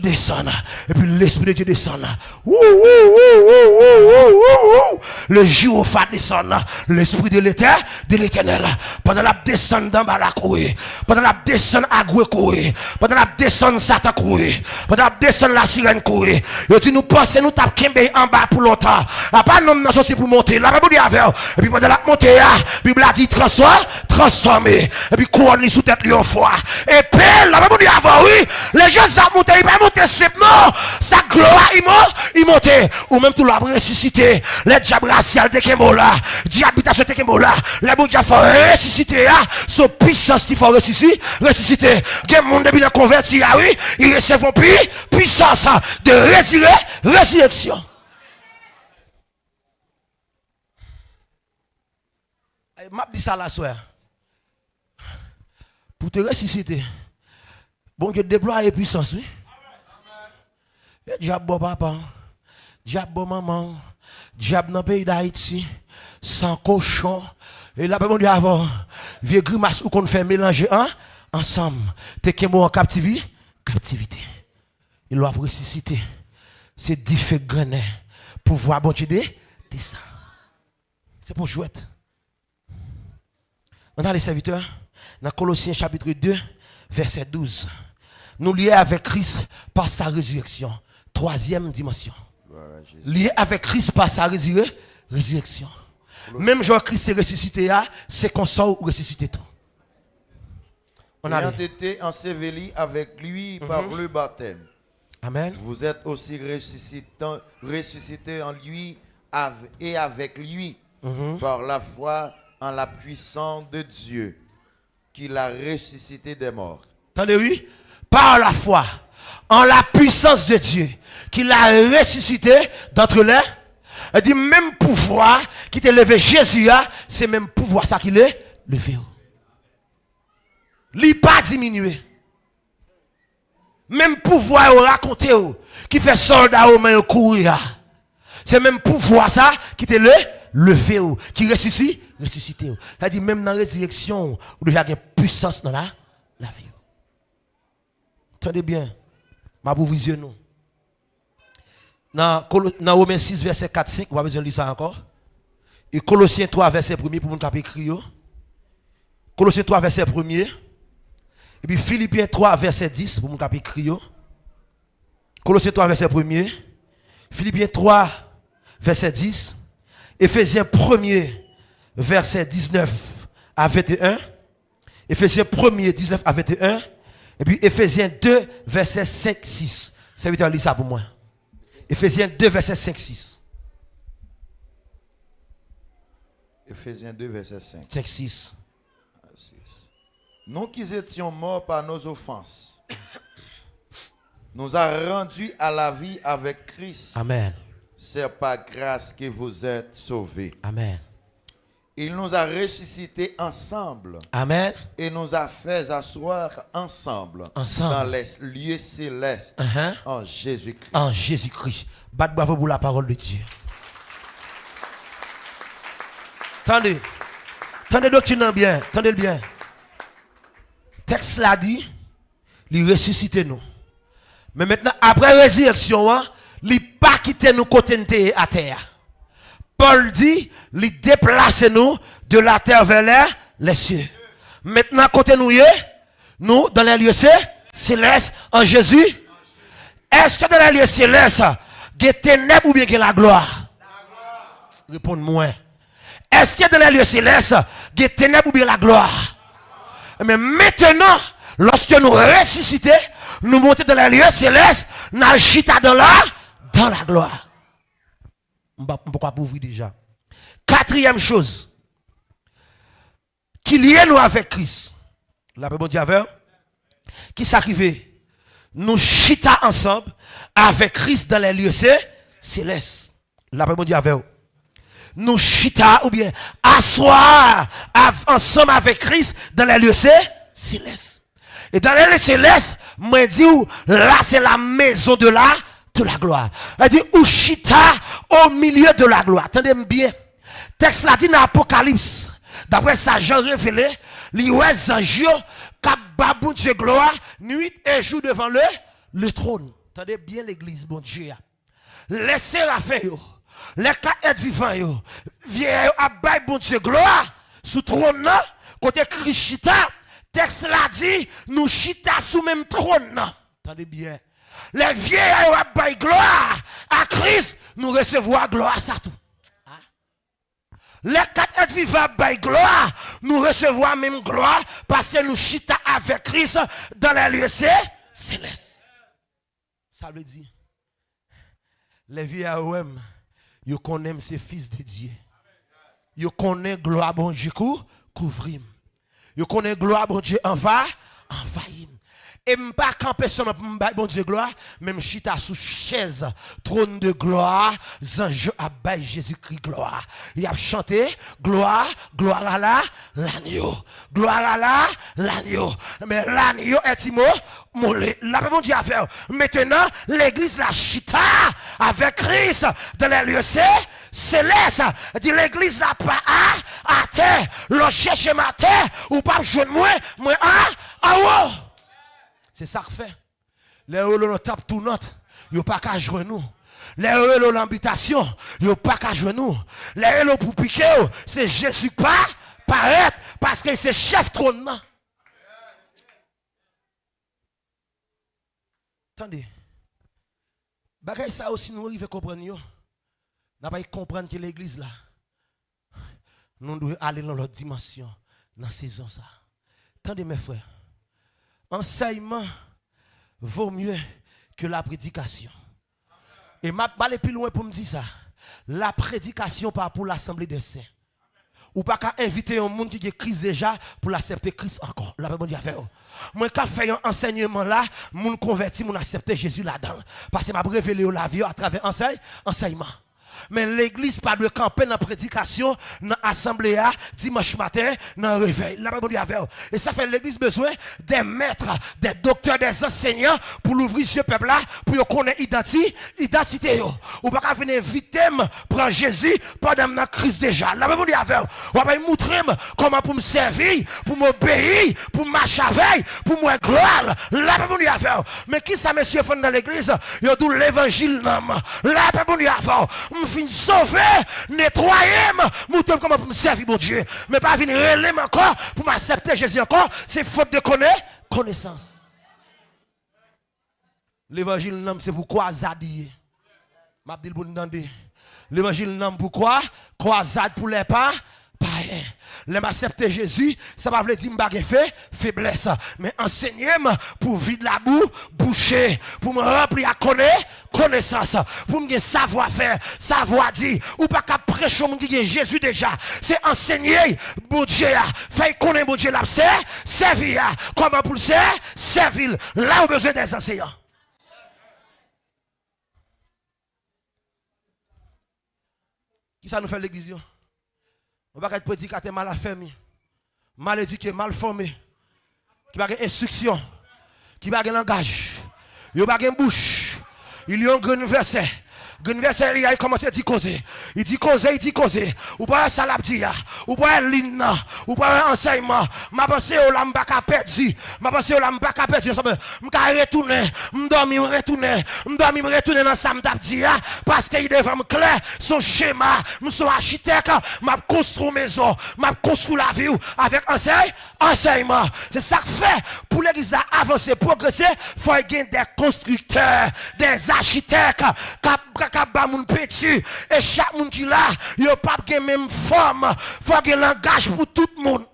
descend, et puis l'esprit de Dieu descend. Le Jéhovah descend, l'esprit de l'éternel, pendant la descente dans la couille, pendant la descente à couille, pendant la descente Satan couille, pendant la descente la sirène couille. Et tu nous pensons, nous tapons en bas pour longtemps. Après, nous sommes sortis pour monter, là, et puis pendant la montée, Bible a dit transformer, et puis couronne sous tête lui en foi. Et puis, la Bible dit avant, oui, les gens ont monté, ils peuvent monter simplement, sa gloire, il monte, ou même tout l'arbre ressuscité, les diables raciales de Kemola, diabitation de Kemola, les bons diables font ressusciter, son puissance qu'il faut ressusciter, il y a un monde qui est converti, oui, ils reçoivent puissance de résurrection. M'a dit ça la soeur. Pour te ressusciter. Bon Dieu déploie la puissance, oui. Diable bon papa. Diable bon maman. Diable dans le pays d'Haïti. Sans cochon. Et là, bon Dieu avant. Vieux grimace ou qu'on fait mélanger ensemble. T'es qu'un mot en captivité. Il doit ressusciter. C'est différent granet. Pour voir bon Dieu de ça. C'est pour jouer. On a les serviteurs, dans Colossiens chapitre 2, verset 12. Nous liés avec Christ par sa résurrection. Troisième dimension. Liés avec Christ par sa résurrection. Même Jean-Christ est ressuscité, c'est qu'on sort ou ressuscité tout. On a été enseveli avec lui par le baptême. Amen. Vous êtes aussi ressuscité en lui et avec lui par la foi en la puissance de Dieu, qui l'a ressuscité des morts. Attendez, oui? Par la foi, en la puissance de Dieu, qui l'a ressuscité d'entre les. Elle dit, même pouvoir qui t'a levé Jésus, c'est même pouvoir ça qui l'a levé. Il n'a pas diminué. Même pouvoir au raconter, qui fait soldat aux mains courir. C'est même pouvoir ça qui t'a levé, qui ressuscite. Ressuscité. Ça dit même dans la résurrection, vous déjà une puissance dans la vie. Attendez bien. Ma vous visionner. Dans Romains 6 verset 4 5, on va besoin de lire ça encore. Et Colossiens 3 verset 1 pour nous cap écrire. Colossiens 3 verset 1 et puis Philippiens 3 verset 10 pour nous cap écrire. Colossiens 3 verset 1, Philippiens 3 verset 10, Éphésiens 1er verset 19 à 21, Éphésiens 1er 19 à 21, et puis Éphésiens 2 verset 5-6. Serviteur, lis ça pour moi. Éphésiens 2 verset 5-6. Éphésiens 2 verset 5. 5-6. Nous qui étions morts par nos offenses, nous a rendus à la vie avec Christ. Amen. C'est par grâce que vous êtes sauvés. Amen. Il nous a ressuscités ensemble. Amen. Et nous a fait asseoir ensemble. Dans les lieux célestes. En Jésus-Christ. En Jésus-Christ. Bat bravo pour la parole de Dieu. Attendez. Attendez doctrine bien. Attendez bien. Texte l'a dit, il ressuscite nous. Mais maintenant, après la résurrection, il n'a pas quitté nous côté à terre. Paul dit, il déplace nous de la terre vers les cieux. Maintenant, côté nous, dans les lieux célestes, en Jésus, est-ce que dans les lieux célestes, il y a ténèbres ou bien il y a la gloire? Répondez-moi. Est-ce que dans les lieux célestes, il y a ténèbres ou bien la gloire? Mais maintenant, lorsque nous ressuscitons, nous montons dans les lieux célestes, nous chita dans la gloire. Pourquoi pour vous déjà? Quatrième chose, qu'il y ait nous avec Christ. La bon Dieu avec qui s'arrivait. Nous chita ensemble avec Christ dans les lieux célestes. La bon Dieu avec nous chita ou bien asseoir ensemble avec Christ dans les lieux célestes. Et dans les lieux célestes, moi dis là c'est la maison de la gloire. Elle dit ou chita au milieu de la gloire. Attendez bien. Texte là dit dans l'Apocalypse. D'après ça Jean révélé, les anges qui babou de gloire nuit et jour devant le trône. Attendez bien l'église bon Dieu. Les séraphins les quatre êtres vivants viennent à bailler bon Dieu gloire sous trône côté Christ chita. Texte là dit nous chita sous même trône. Attendez bien. Les vieillards à bailler gloire à Christ nous recevoir gloire à ça tout. Les quatre êtres vivants à bailler gloire nous recevoir même gloire parce que nous chita avec Christ dans les lieux célestes. Ça veut dire les vieillards ils connaissent ces fils de Dieu. Ils connaissent gloire bon Dieu couvrir. Ils connaissent gloire bon Dieu envahir. Et pas camper seulement pour bon Dieu gloire, même chita sous chaise, trône de gloire, ange à bail Jésus-Christ gloire. Il a chanté gloire, gloire à l'agneau. Gloire à l'agneau. Mais l'agneau est immo, la bon Dieu a fait. Maintenant, l'église la chita avec Christ dans les lieux célestes. Dit l'église n'a pas à terre. Le cherche ma terre ou pas jeune moi en haut. C'est ça que fait. Les héros nous tapent tout notre. Ils n'ont pas qu'à jouer nous. Les héros l'habitation. Ils n'ont pas qu'à jouer nous. Les héros pour piquer, c'est Jésus pas paraître parce que c'est chef trône. Attendez. Bagay ça aussi nous arrive à comprendre. Nous pas comprendre que l'église là. Nous devons aller dans l'autre dimension. Dans la saison ça. Attendez mes frères. Enseignement vaut mieux que la prédication. Et m'a parlé plus loin pour me dire ça. La prédication pas pour l'assemblée des saints. Ou pas qu'à inviter un monde qui est Christ déjà pour l'accepter Christ encore. La bon Dieu fait. Moi quand fait un enseignement là, moun converti, moun accepter Jésus là-dedans parce que m'a révélé la vie à travers enseignement. Mais l'église pas de camper dans la prédication, dans l'assemblée, dimanche matin, dans le réveil. Et ça fait l'église besoin des maîtres, des docteurs, des enseignants pour l'ouvrir ce peuple là, pour connaître l'identité. Ou pas venir inviter, prendre Jésus pendant la crise déjà. La même on va montrer comment pour me servir, pour m'obéir, pour marcher avec, pour me gloire. La même mais qui ça, monsieur, font dans l'église? Il y a tout l'évangile. La même fin sauver, nettoyer, monter comment pour me servir mon Dieu, mais pas venir relève encore pour m'accepter Jésus encore, c'est faute de connaissance. L'évangile c'est pourquoi zadie. M'a dit pour entendre. L'évangile pourquoi croisade pour les pas païens. Les m'accepter Jésus, ça va veut dire m'bagé faiblesse, mais enseigner-moi pour vide la boue, boucher, pour me remplir à connaissance, pour me savoir-faire, savoir-dire, ou pas qu'à prêcher mon Dieu Jésus déjà, c'est enseigner bon Dieu, faire connaître bon Dieu là, servir, comment pour le servir, là où besoin des enseignants. Qui ça nous fait l'église? On va être prédicateur mal affermi, mal éduqué, mal formé, qui va avoir instruction, qui va avoir langage, il va avoir bouche, il y a un grand verset. L'université, il a commencé à dire causer. Il dit causer. Ou pas ça l'a dit, ou pas l'in, ou pas enseignement. Ma pensée au lamba ka perdu. Ma pensée au lamba ka perdu. M'ka retourner, m'dormi retourner dans ça m't'a dit parce qu'il devant me clair son schéma, son architecte, m'a construit maison, m'a construit la vie avec enseignement. C'est ça que fait pour l'église avancer, progresser, faut gagner des constructeurs, des architectes Kaba moun petit et chaque monde qui là, yo pas gen même forme, faut gen langage pour tout le monde.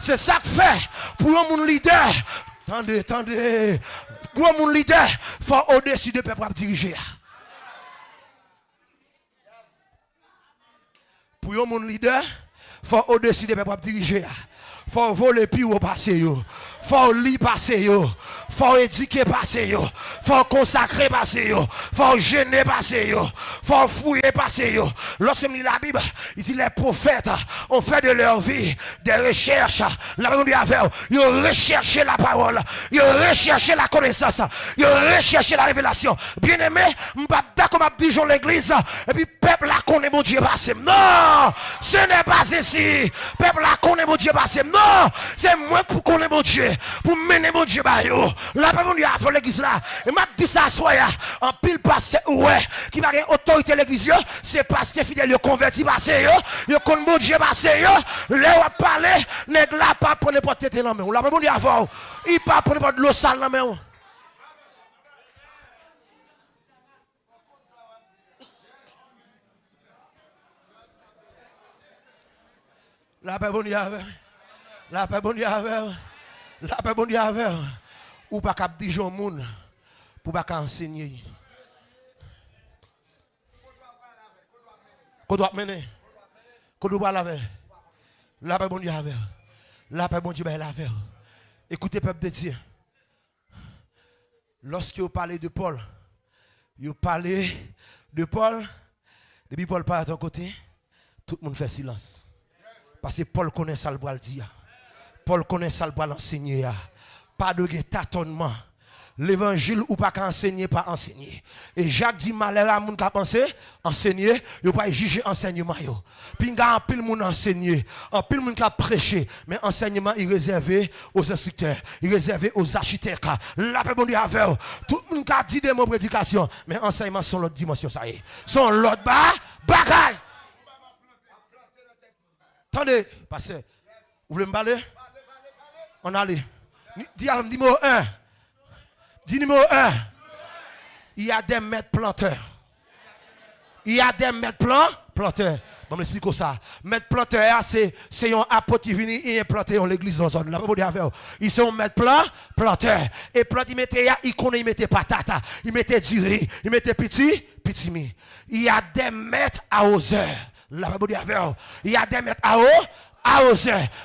C'est ça que fait pour un monde leader. Attendez. Pour un monde leader, faut au-dessus de peuple à diriger. Pour un monde leader, faut au-dessus de peuple à diriger. Faut voler puis au passer yo. Faut lire passer yo. Faut éduquer passer yo. Faut consacrer passer yo. Faut jeûner passer yo. Faut fouiller passer yo. Lorsque lit la Bible, il dit les prophètes ont fait de leur vie des recherches. La Bible dit avec ils ont recherché la parole. Ils ont recherché la connaissance. Ils ont recherché la révélation. Bien aimé, m'pas d'accord m'a dit l'église et puis peuple la connaît mon Dieu passé. Non, ce n'est pas ainsi. Peuple la connaît mon Dieu passé. Non, c'est moi pour connaître mon Dieu, pour mener mon Dieu bah yo. La Bible dit avant l'église là, et m'a dit ça soya en pile passé ouais, qui va avoir autorité l'église c'est parce que fidèle yo converti passé yo connaît mon Dieu passé yo, là on parler, nèg là pas pour n'importe tête là mais la Bible dit avant, il pas pour n'importe l'eau sale là mais la Bible dit avant la paix bonne avec ou pas cap dijon moun pour pas enseigner qu'on doit mener qu'on doit laver la paix bonne avec la paix bonne Dieu la faire écoutez peuple de Dieu lorsque vous parlez de Paul depuis Paul part à ton côté tout le monde fait silence parce que Paul connaît ça le bral dire Paul connaît ça, le bras l'enseigner. Pas de tâtonnement. L'évangile ou pas qu'enseigner, pas enseigner. Et Jacques dit malheur à moun qui a pensé, enseigner, il pas juger enseignement. Puis il y a un pile moun enseigner, un pile moun qui a prêché, mais enseignement il réservé aux instructeurs, il réservé aux architectes. La paix bon Dieu avec tout le monde qui a dit des mots prédication, mais enseignement sont l'autre dimension, ça y est. Sont l'autre bagaille. Attendez, pasteur, vous voulez me parler? On allait. Dis numéro 1. Dis numéro 1. Il y a des maîtres planteurs. Il y a des maîtres planteurs. Bon, m'explique ça. Maître planteur, c'est un apôtre qui vient et planter en l'église dans zone. Ils sont maître planteur. Et plante, il mettait patate, il mettait du riz, il mettait petit mi. Il y a des maîtres arroseurs. La Bible dit avec il y a des maîtres arroseur.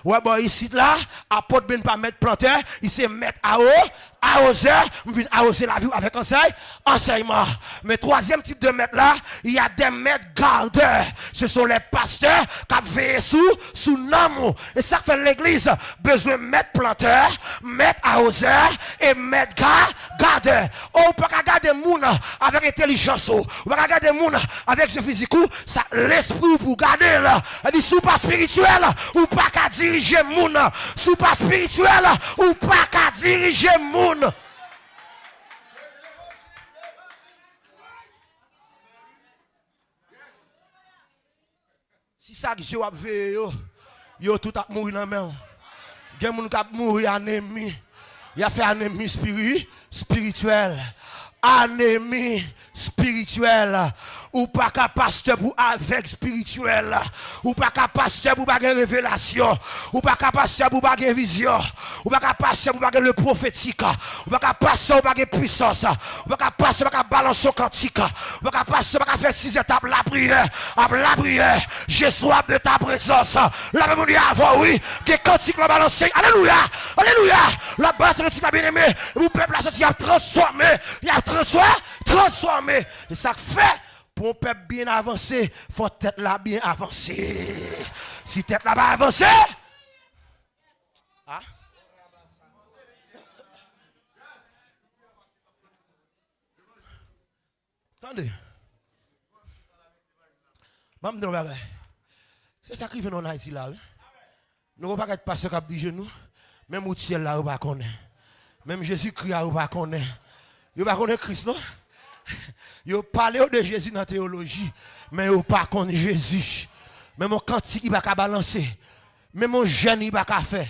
Ouais, bon, ici, là, apôtre ben pas mettre planteur, il s'est mettre arroseur, on vient arroser la vie avec enseignement. Mais troisième type de maître là, il y a des maîtres gardeurs. Ce sont les pasteurs qui veillent sous nom. Et ça fait l'église, besoin de maître planteur, maître arroseur et maître gardeur. On peut pas garder moun avec intelligence, on peut pas garder moun avec ce physique, ça l'esprit pour garder là. Il dit sous pas spirituel, ou pas qu'à diriger moun, sous pas spirituel, ou pas qu'à diriger moun. Si ça que je vais yo tout a mourir dans main. Gen moun k'ap mourir anémie. Il a fait anémie spirituelle. Anémie spirituelle. Ou pas qu'à pasteur pour avec spirituel. Ou pas qu'à pasteur pour baguer révélation. Ou pas qu'à pasteur pour baguer vision. Ou pas qu'à pasteur pour baguer le prophétique. Ou pas qu'à pasteur pour baguer puissance. Ou pas qu'à pasteur pour balancer quantique. Ou pas qu'à pasteur pour faire 6 étapes la prière. La prière. J'ai soif de ta présence. La Bible dit avant oui. Que quantique la balancer. Alléluia. Alléluia. La base de la bien-aimé. Vous peuple là, il a transformé. Il a transformé. Et ça fait Pour un peuple bien avancé, faut tête là bien avancée. Si tête là pas avancée, ah? Attendez. C'est ça qui vient en Haïti là. Nous ne pouvons pas être passé cap du genou. Même au ciel là, on ne pas connaître. Même Jésus-Christ là, on ne pas connaître. Vous ne pas connaître Christ, non? Vous parlez de Jésus dans la théologie, mais vous ne pas connaître Jésus. Même mon cantique, il ne va pas balancer. Même mon jeûne, il ne va pas faire.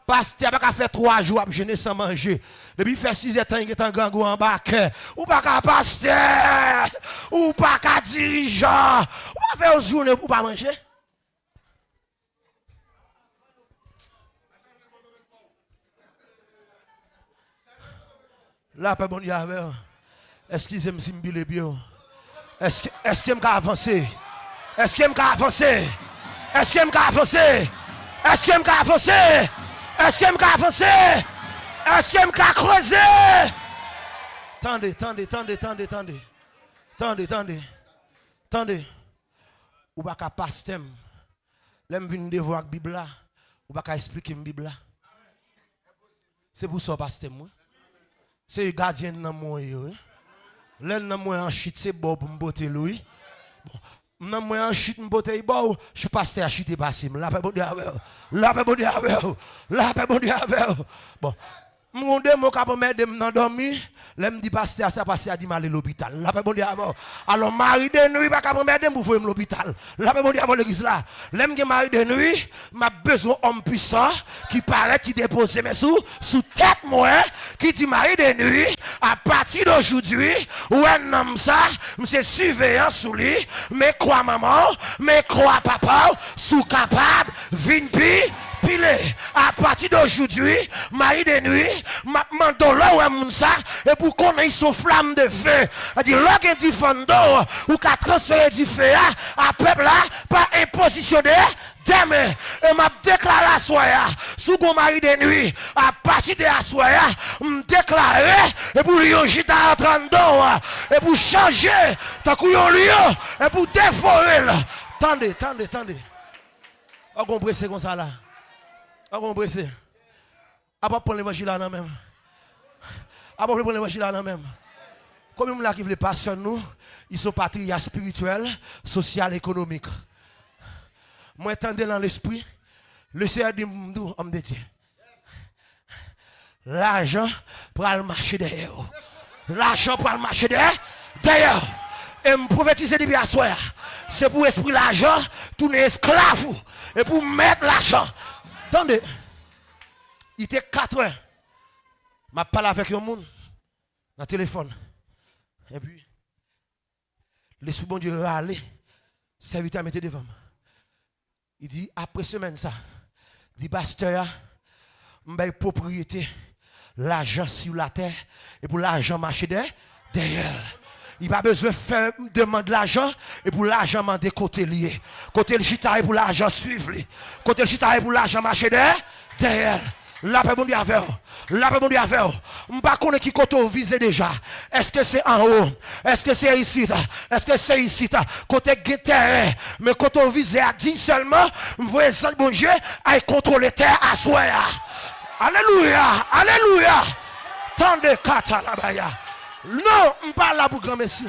Pasteur, il ne va pas faire 3 jours à jeûner sans manger. Depuis il fait 6 ans, il est en gangou en bas. Ou pas qu'un pasteur, ou pas qu'un dirigeant, ou pas faire une journée pour pas manger. Là, pas bon Dieu avec. Excusez-moi si je me bien. Est-ce que je peux avancer? Est-ce que je peux avancer? Est-ce que je peux avancer? Est-ce que je peux avancer? Est-ce que je peux avancer? Est-ce que je peux creuser? Tendez. Ou pas qu'à pasteur. L'aime venir de voir la Bible là. Ou pas qu'à expliquer la Bible là. C'est pour ça pasteur moi. C'est le gardien de moi. L'un de moi en chute, c'est bon pour me botter lui. Bon, moi en chute, me botter bon. Je suis pasteur à chute passé. Là, pas bon Dieu avec. Là, pas bon Dieu avec. Là, pas bon Dieu avec. Bon. Mon démon qui a m'aider à dormir, là me dit pasteur ça passer à dire aller à l'hôpital. Là pas bon Dieu avant. Alors mari de nuit pas capable m'aider pour voir l'hôpital. Là pas bon Dieu avant l'église là. Là me mari de nuit, m'a besoin homme puissant qui paraît qui dépose mes sous tête moi qui dit mari de nuit à partir d'aujourd'hui ou un homme ça, c'est surveillant sous lui, mais croix maman, mais croix papa, sous capable vin pilé. À partir d'aujourd'hui, mari de nuit, m'a demandé là où est ça et pour qu'on ait son flamme de feu. A dit là qu'il dit fando ou qu'a transféré du feu à peuple là pas impositionné demain et m'a déclaré à soya sous mon mari de nuit à partir de la soya me déclarer et pour lui jita à 32 et pour changer tant qu'on lion et pour déforer. Tendez. On comprend c'est comme ça là. On comprend c'est. À pas prendre l'évangile là même. À pas prendre l'évangile là même. Comme là qui veulent passer nous, ils sont patriarches spirituels, social, économiques. Moi attendez dans l'esprit, le Seigneur dit homme de Dieu. L'argent pour le marché derrière. L'argent pour le marché derrière. Et me prophétiser depuis à soir. C'est pour esprit l'argent, tourner esclave et pour mettre l'argent. Attendez. Il était 4 heures. Je parlé avec un monde dans le téléphone. Et puis, l'esprit bon Dieu est allé. Serviteur mettait devant. Il dit, après semaine ça, il dit, pasteur, je propriété, l'argent sur la terre, et pour l'argent marcher derrière. Il n'a pas besoin de faire demander l'argent, et pour l'argent demander côté lié. Côté le chita, et pour l'argent suivre. Côté le chita, et pour l'argent marcher derrière. Là, pas bon Dieu avec vous. Là, pas bon Dieu avec vous. Je ne sais pas qui côté vous visez déjà. Est-ce que c'est en haut? Est-ce que c'est ici? Est-ce que c'est ici? Côté terrain. Mais côté vous visez à 10 seulement, vous voyez ça, bon Dieu, à contrôler terre à soi. Alléluia. Alléluia. Tendez kata la baya. Non, je ne parle pas là pour grand messie.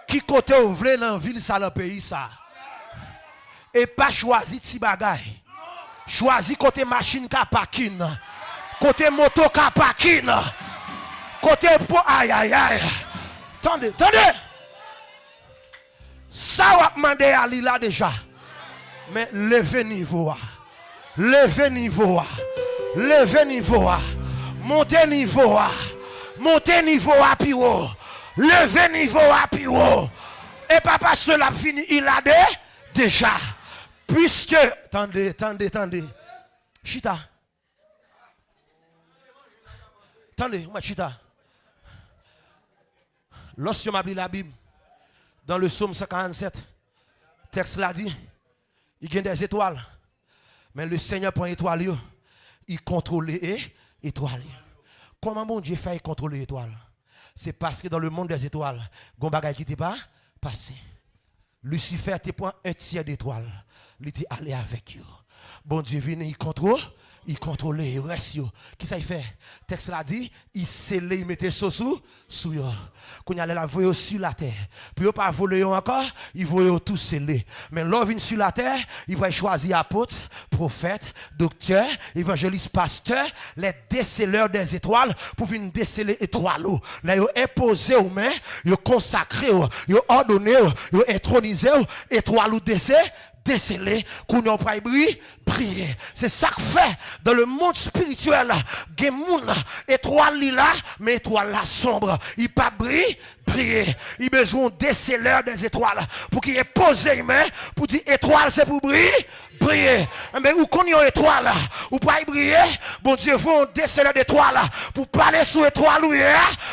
Qui côté ouvre dans la ville, ça le pays, ça. Et pas choisi ti bagay. Choisi côté machine ka parking. Côté moto ka parking. Côté pour aïe. Attendez. Ça va demander à l'île déjà. Mais levez niveau. Montez niveau. Montez niveau à plus haut. Levez niveau à plus haut. Et papa cela fini, il a déjà. Puisque, attendez. Chita. Attendez, moi chita. Lorsque je m'ablis la Bible, dans le psaume 147, texte l'a dit, il y a des étoiles. Mais le Seigneur prend étoile, il contrôle l'étoile. Comment mon Dieu fait contrôler l'étoile? C'est parce que dans le monde des étoiles, gon bagay qui t'est pas passé. Lucifer te prend un tiers d'étoile. Il était allé avec eux. Bon Dieu vient, il contrôle, il reste. Qui ça il fait? Texte l'a dit, il scellait, il mettait sous eux. Quand il allait la voyer sur la terre. Puis il pas voler encore, il voyait tout scellé. Mais l'homme vient sur la terre, il va choisir apôtre, prophète, docteur, évangéliste, pasteur, les décelleurs des étoiles pour venir déceler étoiles. Là, ils ont imposé aux mains, ils ont consacré, ils ont ordonné, ils ont intronisé étoiles ou déceler, qu'on n'a pas prier. C'est ça que fait dans le monde spirituel. Gemoun, étoile là, mais étoile là sombre. Il pas brille. Il a besoin de déceleur des étoiles pour qu'il ait posé une main pour dire étoile c'est pour briller. Mais où qu'on y a étoile ou pas briller, bon Dieu faut un déceleur d'étoiles pour parler sur étoile ou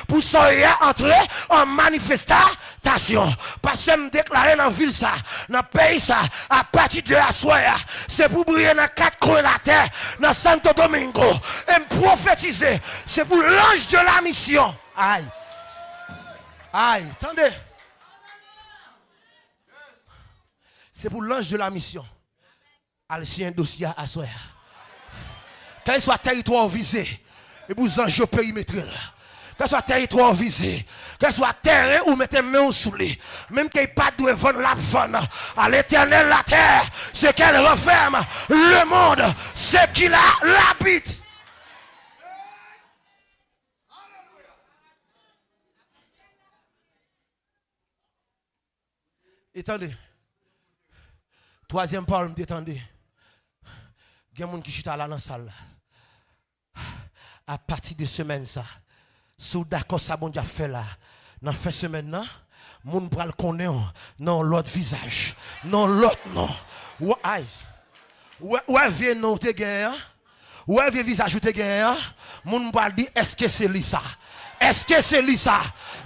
pour sortir entrer en manifestation. Parce que me déclarer dans la ville ça, dans le pays ça, à partir de la soirée, c'est pour briller dans 4 coins de la terre, dans Santo Domingo, et me prophétiser, c'est pour l'ange de la mission. Aïe. Aïe, attendez. C'est pour l'ange de la mission. Alcien un dossier à soi. Qu'il soit territoire visé, et vous anges périmétrés. Qu'il soit territoire visé, qu'il soit terrain ou mettez main sous lui. Même qu'il n'y ait pas de vendre la vendre. À l'éternel la terre, c'est qu'elle referme le monde, c'est qu'il a l'habite. Attendez. Troisième parole, m'étendez. Il y a des gens qui sont là dans la salle. À partir de semaine, ça. Si vous d'accord, ça, bon Dieu fait là. Dans la semaine, là, moun pral connaître non l'autre visage. Non l'autre, non. Ouais, viens non, te gagne. Ouais, viens visage, te gagne. Moun pral dire, est-ce que c'est lui ça? Est-ce que c'est lui ça?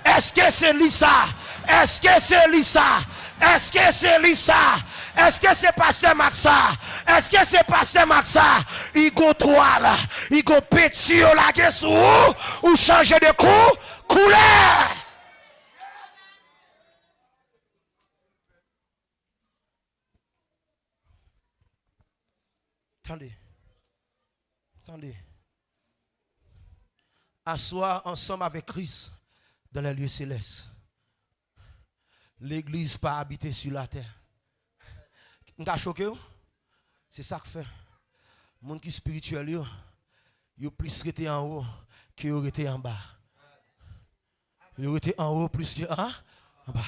Est-ce que c'est lui ça? Est-ce que c'est lui ça? Est-ce que c'est lui ça? Est-ce que c'est pasteur Maxa? Est-ce que c'est pasteur Maxa? Il go toile, il go petit la guesse ou changer de couleur. Attendez. Asseoir ensemble avec Christ dans les lieux célestes. L'église pas habiter sur la terre. M'ka choqué? C'est ça que fait. Les gens qui sont spirituels, ils plus resté en haut qu'ils resté en bas. Ils resté en haut plus que en bas.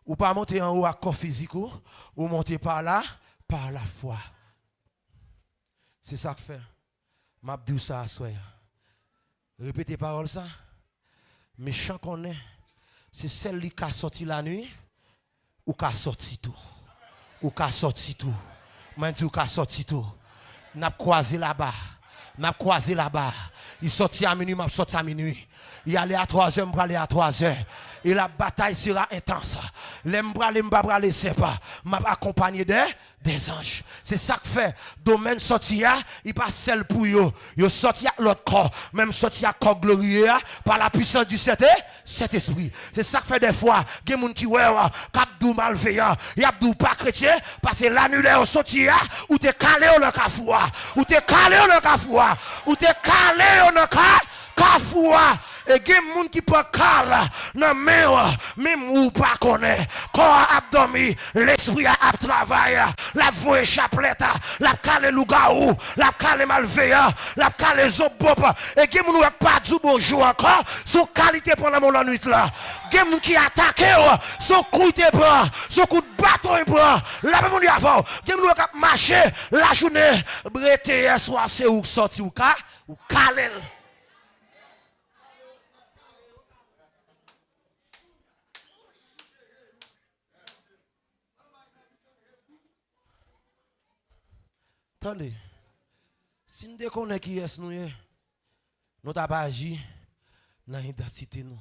Ou pas monter en haut à corps physique ou monter par là, par la foi. C'est ça que fait. M'a dit ça à soi. Répétez parole ça. Méchant qu'on est, c'est celle qui a sorti la nuit ou qui a sorti tout. Ou qui a sorti tout. Moi je dis ou qui a sorti tout. N'a croisé là-bas. Il sortit à minuit, m'a sorti à minuit. Il allait à 3h, m'a aller à 3h. Et la bataille sera intense. M'ba laisser pas. M'a accompagné des anges. C'est ça que fait. Domaine sorti il pas seul pour yo. Yo sorti à l'autre corps. Même sorti à corps glorieux par la puissance du Saint-Esprit. C'est ça que fait des fois. Gen moun qui ouais cap dou malveillant. Y a dou pas chrétien parce que l'annulaire sorti ou t'es calé au le kafoua. Ou t'es calé au le kafoua. Ou t'es calé au le kafoua. Et il y a des gens qui peuvent caler dans même ou pas connaître. Corps abdomen, l'esprit a travaillé, la voix chaplette, la calé lougaou, la calé malveillant, la calé zobop. Et il y a des gens qui pas dit bonjour encore, son qualité pendant la nuit là. Il y a des gens qui attaquent, son coup de bras, son coup de bâton et bras. La même chose avant. Il y a des gens qui marchent la journée, breté, soit c'est ou sorti ou calé. Attendez, si nous déconnons qui est nous, nous n'avons pas agi dans l'identité nous,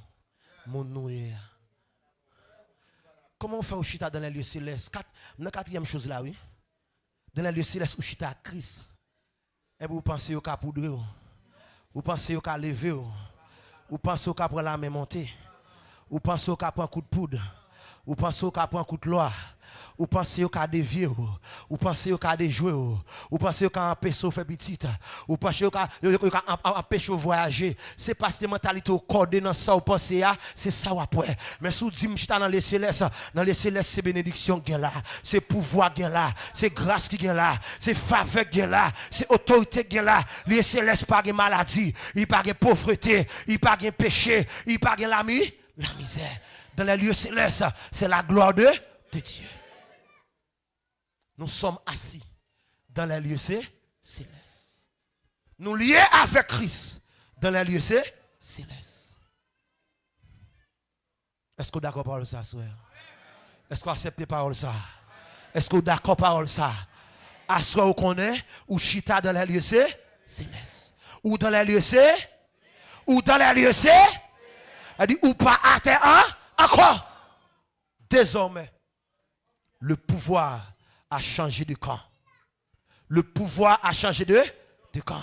mon nous. Comment on fait au chita dans les lieux célestes? La quatrième chose là, oui. Dans les lieux célestes, au chita Christ. Et vous pensez au cas poudrer, vous pensez au cas lever, vous pensez au cas prendre la main monter, vous pensez au cas prendre un coup de poudre, vous pensez au cas prendre un coup de loi. Vous pensez au cas de vieux, vous pensez au cas de jouer, vous pensez au cas empêcher de faire petit, vous pensez au cas empêcher de voyager. C'est parce que la mentalité cordée dans ça, vous pensez à, c'est ça après. Mais si vous dites que dans les célestes, c'est bénédiction qui est là, c'est pouvoir qui est là, c'est grâce qui est là, c'est faveur qui est là, c'est autorité qui est là. Les célestes pas de maladie, il pas de pauvreté, il pas de péché, il pas de la misère. Dans les lieux célestes, c'est la gloire de Dieu. Nous sommes assis dans les lieux célestes. Nous liés avec Christ dans les lieux célestes. Est-ce que vous êtes d'accord par ça, soeur? Est-ce que vous acceptez parole ça? Est-ce que vous êtes d'accord par ça? À ce que vous connaissez, ou chita dans les lieux célestes. Ou dans les lieux célestes. Ou dans les lieux célestes. Elle dit, ou pas à terre encore. Désormais, le pouvoir a changé de camp. Le pouvoir a changé de camp.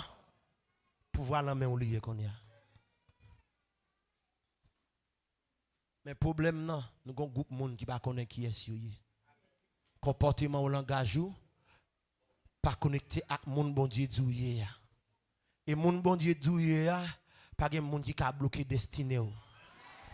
Pouvoir la main ou lié qu'on y a. Mais problème non, nous avons un groupe de monde qui ne connaît qui est sur comportement ou langage pas connecté avec mon bon Dieu doué. Et mon bon Dieu doué pas de monde qui a bloqué destinée.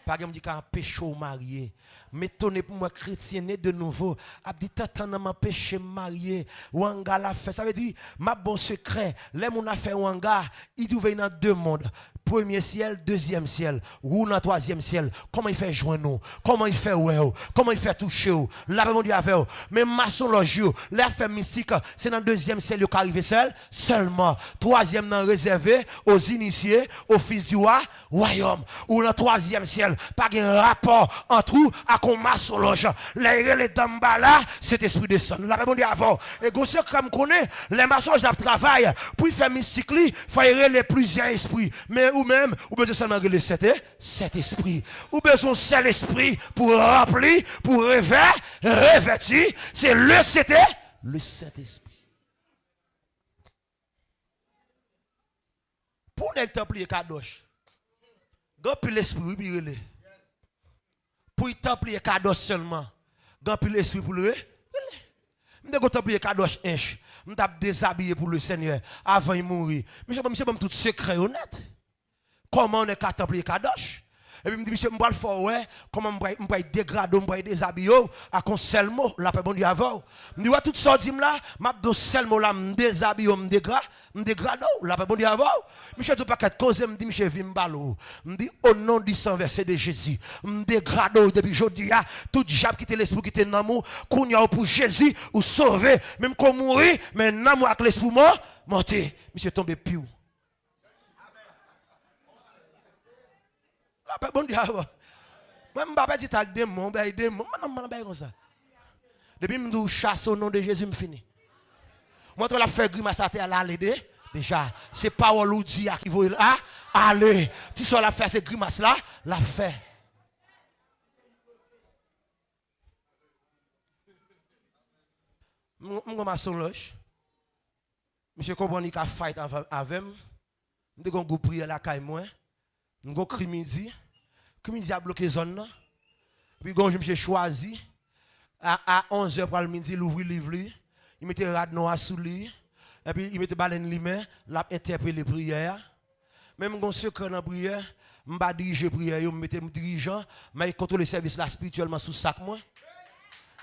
Pas de monde qui a empêché au marié. Mettons pour moi chrétien de nouveau. A dit tant m'a empêché marier. Wanga l'a fait. Ça veut dire ma bon secret. Les mon a fait Wanga, il doit dans deux mondes. Premier ciel, deuxième ciel, ou dans troisième ciel. Comment il fait joindre nous? Comment il fait ouais? Comment il fait toucher? Là mon Dieu avec vous. Mais maçonlogie, les fait mystique, c'est dans deuxième ciel qui arrive seul, seulement. Troisième non réservé aux initiés, aux fils du royaume. Ou dans troisième ciel, pas de rapport entre vous et maçonlogie. Les dames là, cet esprit descend. Là mon Dieu avant. Et gosse comme connaît, les maçons de travail pour faire mystique, il faut les plusieurs esprits. Mais ou même, ou besoin seulement de cet esprit. Ou besoin seul esprit pour remplir, pour revêtir. C'est le Saint-Esprit. Pour les templiers kadosh, gampi l'esprit puis relé. Pour les templiers kadosh seulement, gampi l'esprit pour le relé. M'de go templier kadosh inch, m't'a déshabillé pour le Seigneur avant de mourir. Mais monsieur tout secret honnête. Comment on est qu'à templier kadosh? Et puis, je me dis, monsieur, je vais le faire, ouais, comment je vais dégrader, je vais déshabiller, à un seul mot, la paix, bon Dieu, avant. Je me dis, ouais, tout ça, dit là, je vais seul mot là, je déshabille, je dégrade, la paix, bon Dieu, avant. Monsieur, tout paquet de cause, je me dis, monsieur, Vimbalo. Je me dis, au nom du sang versé de Jésus, je dégrade, depuis aujourd'hui, tout diable qui était l'esprit qui était dans l'amour, qu'on y a pour Jésus, ou sauver, même qu'on mourit, mais l'amour avec l'esprit mort, monter. Monsieur, tombé piou. Bon Dieu, moi je ne dis pas que des démons, comme ça. Depuis que je chasse au nom de Jésus, je finis. Moi, je fais grimace à terre, là, déjà. C'est parole ou dit qui vont là, allez. Tu sais, la faire ces grimaces là, la fait. Je suis en loge. Monsieur comprend qu'il a fight avec moi. Je suis en train de prier la caille moi. Je suis en train de midi. Midi a bloqué la zone. Puis je me suis choisi. À 11h pour le midi, il ouvre le livre. Il mettait rad noir sous lui. Et puis il mettait baleine lui-même. Il a interpellé la prière. Même quand je suis dans la prière, je ne vais pas diriger la prière. Je mettais dirigeant. Mais il contrôle le service là spirituellement sous sac.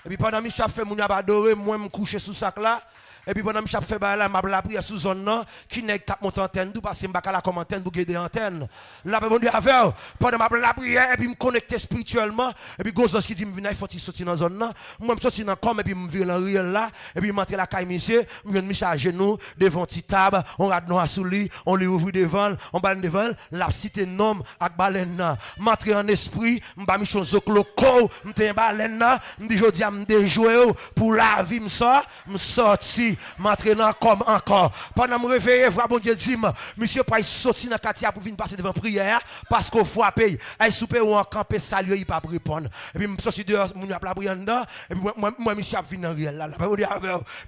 Et puis pendant que je fais mon adorer, moi je me couche sous sac là. Et puis pendant que je fais là, je la prière sous zone là, qui n'est pas mon antenne, parce que je ne pas la comme antenne pour garder antenne. Là, je me avec pendant que je la prière, et puis me connecter spirituellement. Et puis Gozos qui dit, il faut sortir dans la zone là. Moi, je sortis dans le corps, et puis je viens dans le réel là. Et puis je monte la caille, monsieur, je viens me charger nous, devant une table, on rade noir sous lui, on lui ouvre devant, on balaye devant, la cité nom, avec baleine là. M'entrer en esprit, je vais me changer le corps, je me baleine là, je dis, je me déjouer pour la vie, je sorti. sorti, m'entraînant comme encore. Pendant me réveiller, voir bon Dieu dit, monsieur pas sorti dans quartier pour venir passer devant prière parce qu'on frappe, il souper ou en camper saluer, il pas répondre. Et puis je sorti dehors, mon a la prière dedans et puis moi monsieur a fini dans réel là.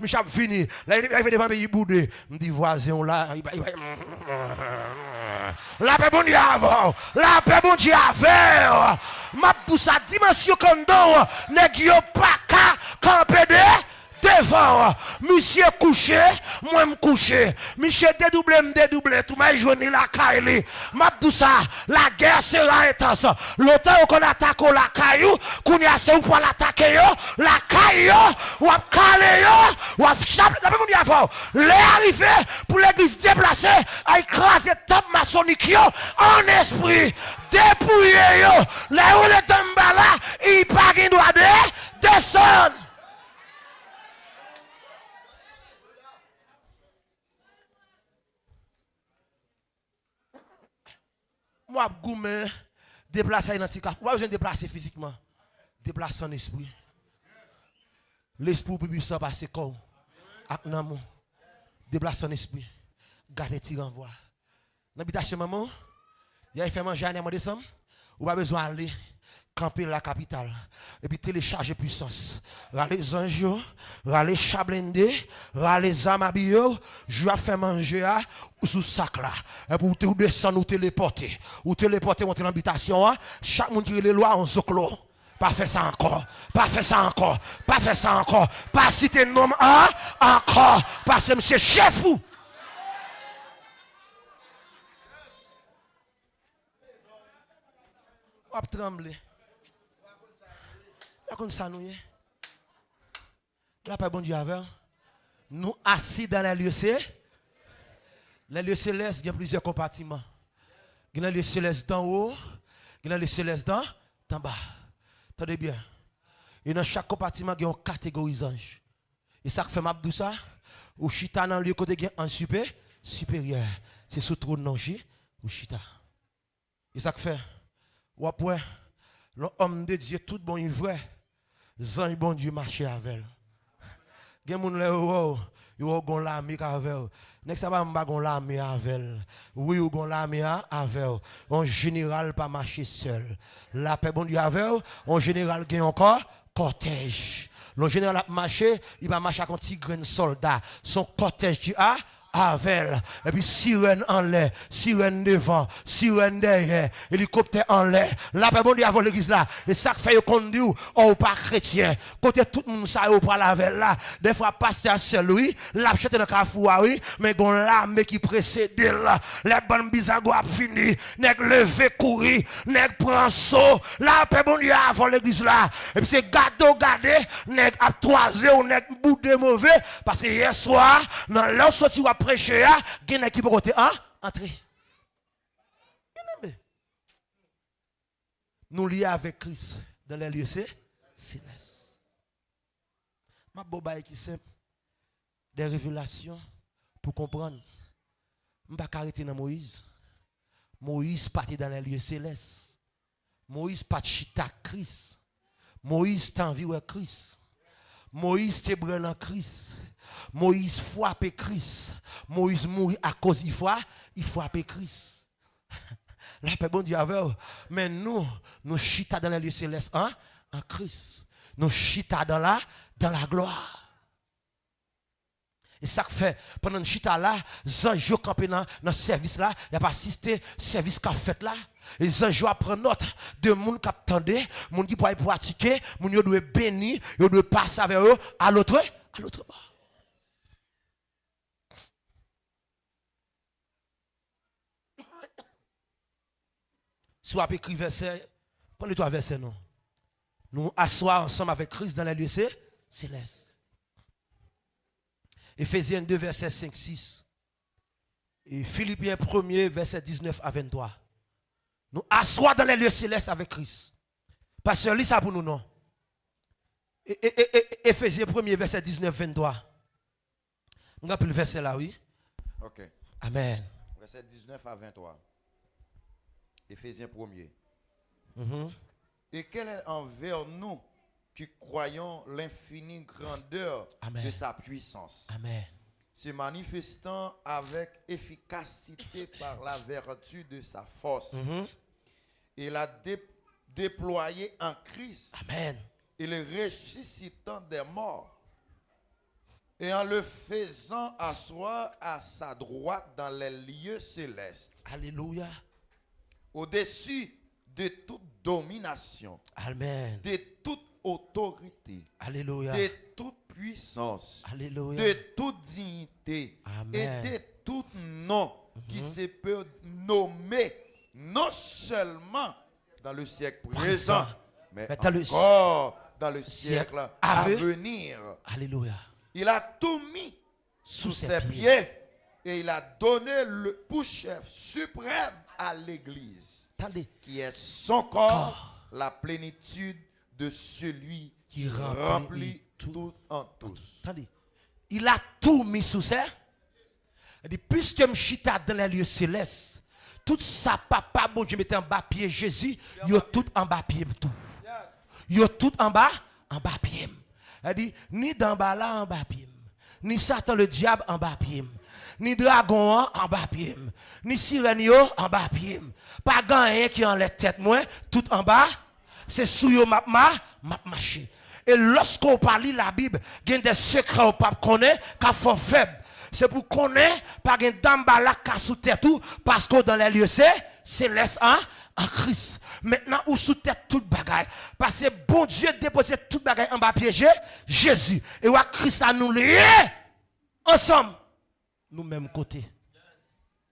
Monsieur a fini. Là il arrive devant pays boudé. Me dit voisin là, la paix bon Dieu avant. La paix bon Dieu avant. Ma pousse à dimension condom, nèg yo pas ka camper devant. Monsieur couché, moi me couché. Monsieur dédoublé, tout m'a journée la caille. Ma poussa, la guerre sera intense. L'autant qu'on attaque la caillou, qu'on y a c'est pour l'attaquer yo, la caillou, ou a calé yo, ou a chape, la même on y avant. Les arrivés pour l'église déplacée, à écraser top maçonnique yo, en esprit, dépouiller yo, là où les tombes là, il pas qu'il doit descendre. Moi, je déplacer dans le cas. Moi, je déplacer physiquement. Déplacer en esprit. L'esprit peut ça passer corps. Avec l'amour. Déplacer en esprit. Garder tir en voie. Dans l'habitation maman, il a fait manger à décembre. Ou pas besoin d'aller camper la capitale. Et puis télécharger puissance. Les anges, les chablendés, les amabio, je vais faire manger sous sac là. Et pour te descendre ou téléporter. Ou téléporter monter l'habitation. Chaque monde qui est les lois en zoclo. Pas faire ça encore. Pas faire ça encore. Pas faire ça encore. Pas citer nom encore. Parce que monsieur chef ou. On va trembler. Comme ça, nous, là, pas bon Dieu avec nous assis dans les lieux célestes. Les lieux célestes, il y a plusieurs compartiments. Il y a les lieux célestes d'en haut, il y a les lieux célestes d'en bas. Attendez bien. Et dans chaque compartiment, il y a une catégorie d'anges. Et ça fait map ça, ou chita dans le lieu côté en supérieur. C'est sous trône non ou chita. Et ça fait, ou après, l'homme de Dieu, tout bon, il vrai. Zanj bon Dieu marcher avec elle. Gen moun le yo gon l'armée avec elle. Nek sa ba mba gon l'armée avec elle. Oui ou gon l'armée avec elle. En général pas marcher seul. La paix bon Dieu avec elle, en général gen encore cortège. Le général a marché, il va marcher avec un petit grain soldat. Son cortège du a avec. Et puis sirène en l'air, sirène devant, sirène derrière, hélicoptère en l'air. La paix bon Dieu avant l'église là. Et ça fait conduit ou pas chrétien. Côté tout le monde ça ou pas la veille là. Des fois pasteur seul oui, la chete dans carrefour oui, mais gon l'armée qui précède là. Les bonnes bisago a fini, nèg lever courir, nèg prend saut. La paix bon Dieu avant l'église là. Et puis c'est garder, nèg a toiser ou nèg boudé mauvais parce que hier soir dans l'heure sorti prêcher, il y a une équipe côté entrer. Nous lions avec Christ dans les lieux célestes. Ma bobaye qui simple des révélations pour comprendre. Je ne vais pas arrêter dans Moïse. Moïse partit dans les lieux célestes. Moïse partit chita Christ. Moïse t'envie avec Christ. Moïse te brûle en Christ. Moïse frappe Christ. Moïse mourit à cause il frappe Christ. La paix bon Dieu avec. Mais nous chita dans les lieux célestes en Christ. Nous chita dans la gloire. Et ça fait, pendant le chita là, Zanjo campé dans le service là, il n'y a pas assisté service qu'a fait là. Et Zanjo apprend note de monde qui attendait, monde qui pourrait pratiquer, monde qui doit bénir, il doit passer avec eux à l'autre bord. Si vous avez écrit verset, prenez toi verset non. Nous asseoir ensemble avec Christ dans les lieux célestes. Éphésiens 2, verset 5-6. Et Philippiens 1, verset 19 à 23. Nous asseoir dans les lieux célestes avec Christ. Pasteur, lis ça pour nous, non? Éphésiens 1, verset 19-23. Nous avons le verset là, oui? Ok. Amen. Verset 19 à 23. Éphésiens 1. Et quel est envers nous qui croyons l'infinie grandeur de sa puissance. Amen. Se manifestant avec efficacité par la vertu de sa force. Et la déployé en Christ. Amen. Et le ressuscitant des morts. Et en le faisant asseoir à sa droite dans les lieux célestes. Alléluia. Au-dessus de toute domination. Amen. De toute autorité. Alléluia. De toute puissance. Alléluia. De toute dignité. Amen. Et de tout nom qui se peut nommer non seulement dans le siècle présent, mais encore dans le siècle à venir. Alléluia. Il a tout mis sous ses pieds et il a donné le pour chef suprême à l'Église, qui est son corps, la plénitude de celui qui remplit tout en tous. Attendez. Il a tout mis sous ses. Il dit, puisque je suis dans les lieux célestes, tout ça, papa, bon Dieu, mettait en bas pied Jésus, il y a tout en bas pied tout. Il y a tout en bas pied. Elle dit, ni d'en bas là en bas pied, ni Satan le diable en bas pied, ni dragon en bas pied, ni sirène en bas pied. Pas gagné qui en la tête, moi, tout en bas, c'est sous yo m'a marché. Et lorsqu'on parle la Bible, il y a des secrets au pape connaît, qu'à fort faible. C'est pour connaître, pas un d'emballa qui sous tête tout, parce que dans les lieux célestes en Christ. Maintenant, ou sous tête toute bagaille. Parce que bon Dieu déposé toute bagaille en bas piégé, Jésus. Et ou Christ à nous lier ensemble. Nous même côté.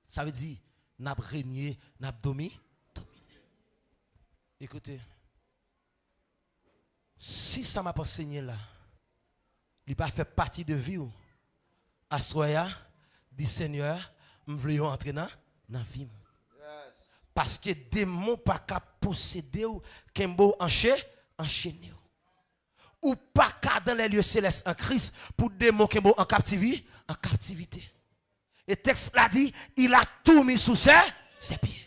Ça veut dire, n'a régné, n'a dominé. Écoutez. Si ça m'a pas enseigné là, il pas fait partie de vie. Assoya, dit Seigneur, je veux entrer dans la vie. Parce que démon pas qu'à posséder ou qu'embo enchaîner. Ou pas qu'à dans les lieux célestes en Christ pour démon qu'embo en captivité. Et texte l'a dit, il a tout mis sous ses pieds.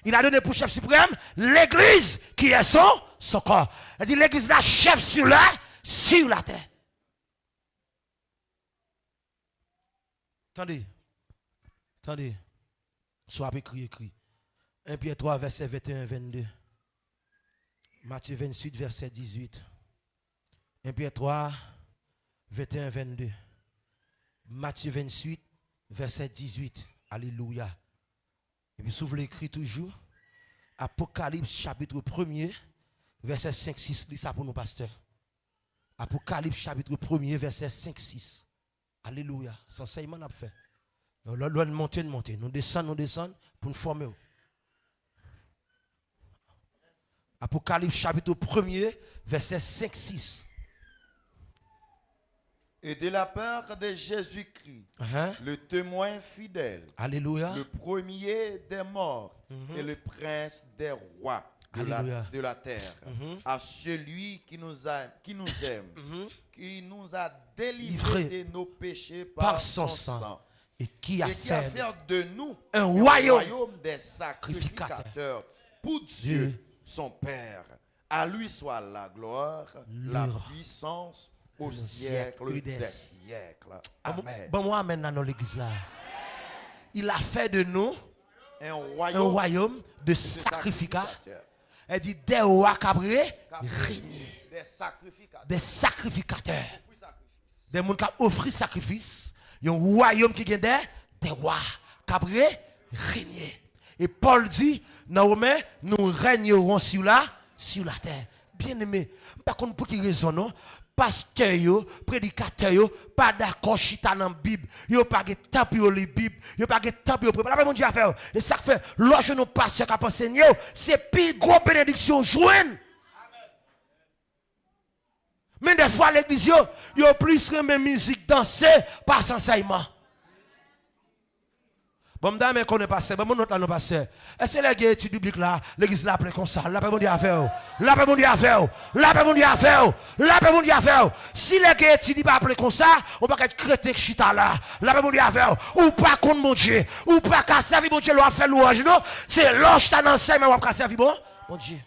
Il a donné pour chef suprême l'église qui est son corps. Il dit l'église est chef sur la terre. Attendez. Soit écrit. 1 Pierre 3, verset 21-22. Matthieu 28, verset 18. 1 Pierre 3, 21-22. Matthieu 28, verset 18. Alléluia. Et puis, si vous l'écrit toujours, Apocalypse chapitre 1er, verset 5-6. Lis ça pour nous, pasteur. Apocalypse chapitre 1er, verset 5-6. Alléluia. Sans enseignement n'a fait. Nous monter. Nous descendons pour nous former. Apocalypse chapitre 1er, verset 5-6. Et de la part de Jésus-Christ, le témoin fidèle, Alléluia, le premier des morts et le prince des rois de la terre, à celui qui nous aime, qui nous a délivrés de nos péchés par son sang, et qui a fait de nous un royaume des sacrificateurs pour Dieu, son Père. À lui soit la gloire, la puissance, au siècle des siècles. Amen. Bon, moi, amène dans l'église là. Il a fait de nous un royaume de sacrificateurs. Elle dit des rois cabrés régner. Des sacrificateurs. Des gens qui offrent sacrifice. Il y a un royaume qui gagne des rois cabrés régner. Et Paul dit, nous régnerons sur la terre. Bien aimé, par contre, pour qui raison, non? Pasteur yo, prédicateur yo, pas d'accord chita dans la Bible. Yo pas de temps pour la Bible. Yo pas de temps pour préparer. La bon Dieu a fait. Et ça fait, lorsque nous pasteurs qui enseigné, c'est plus gros bénédiction joindre. Mais des fois l'église yo plus remet musique danser par enseignement. Bon, madame, mais qu'on est passé, bon, notre là, nous passé. Est-ce que les études bibliques là, l'église là, après comme ça, là, pas bon Dieu à faire. Là, pas bon Dieu à faire. Là, pas bon Dieu à faire. Là, pas bon Dieu à faire. Si les études pas après comme ça, on va être chrétien chita là. Là, pas bon Dieu à faire. Ou pas contre mon Dieu. Ou pas qu'à servir mon Dieu, l'on fait louange, non? C'est l'ange t'as dans le mais on va servir bon Dieu.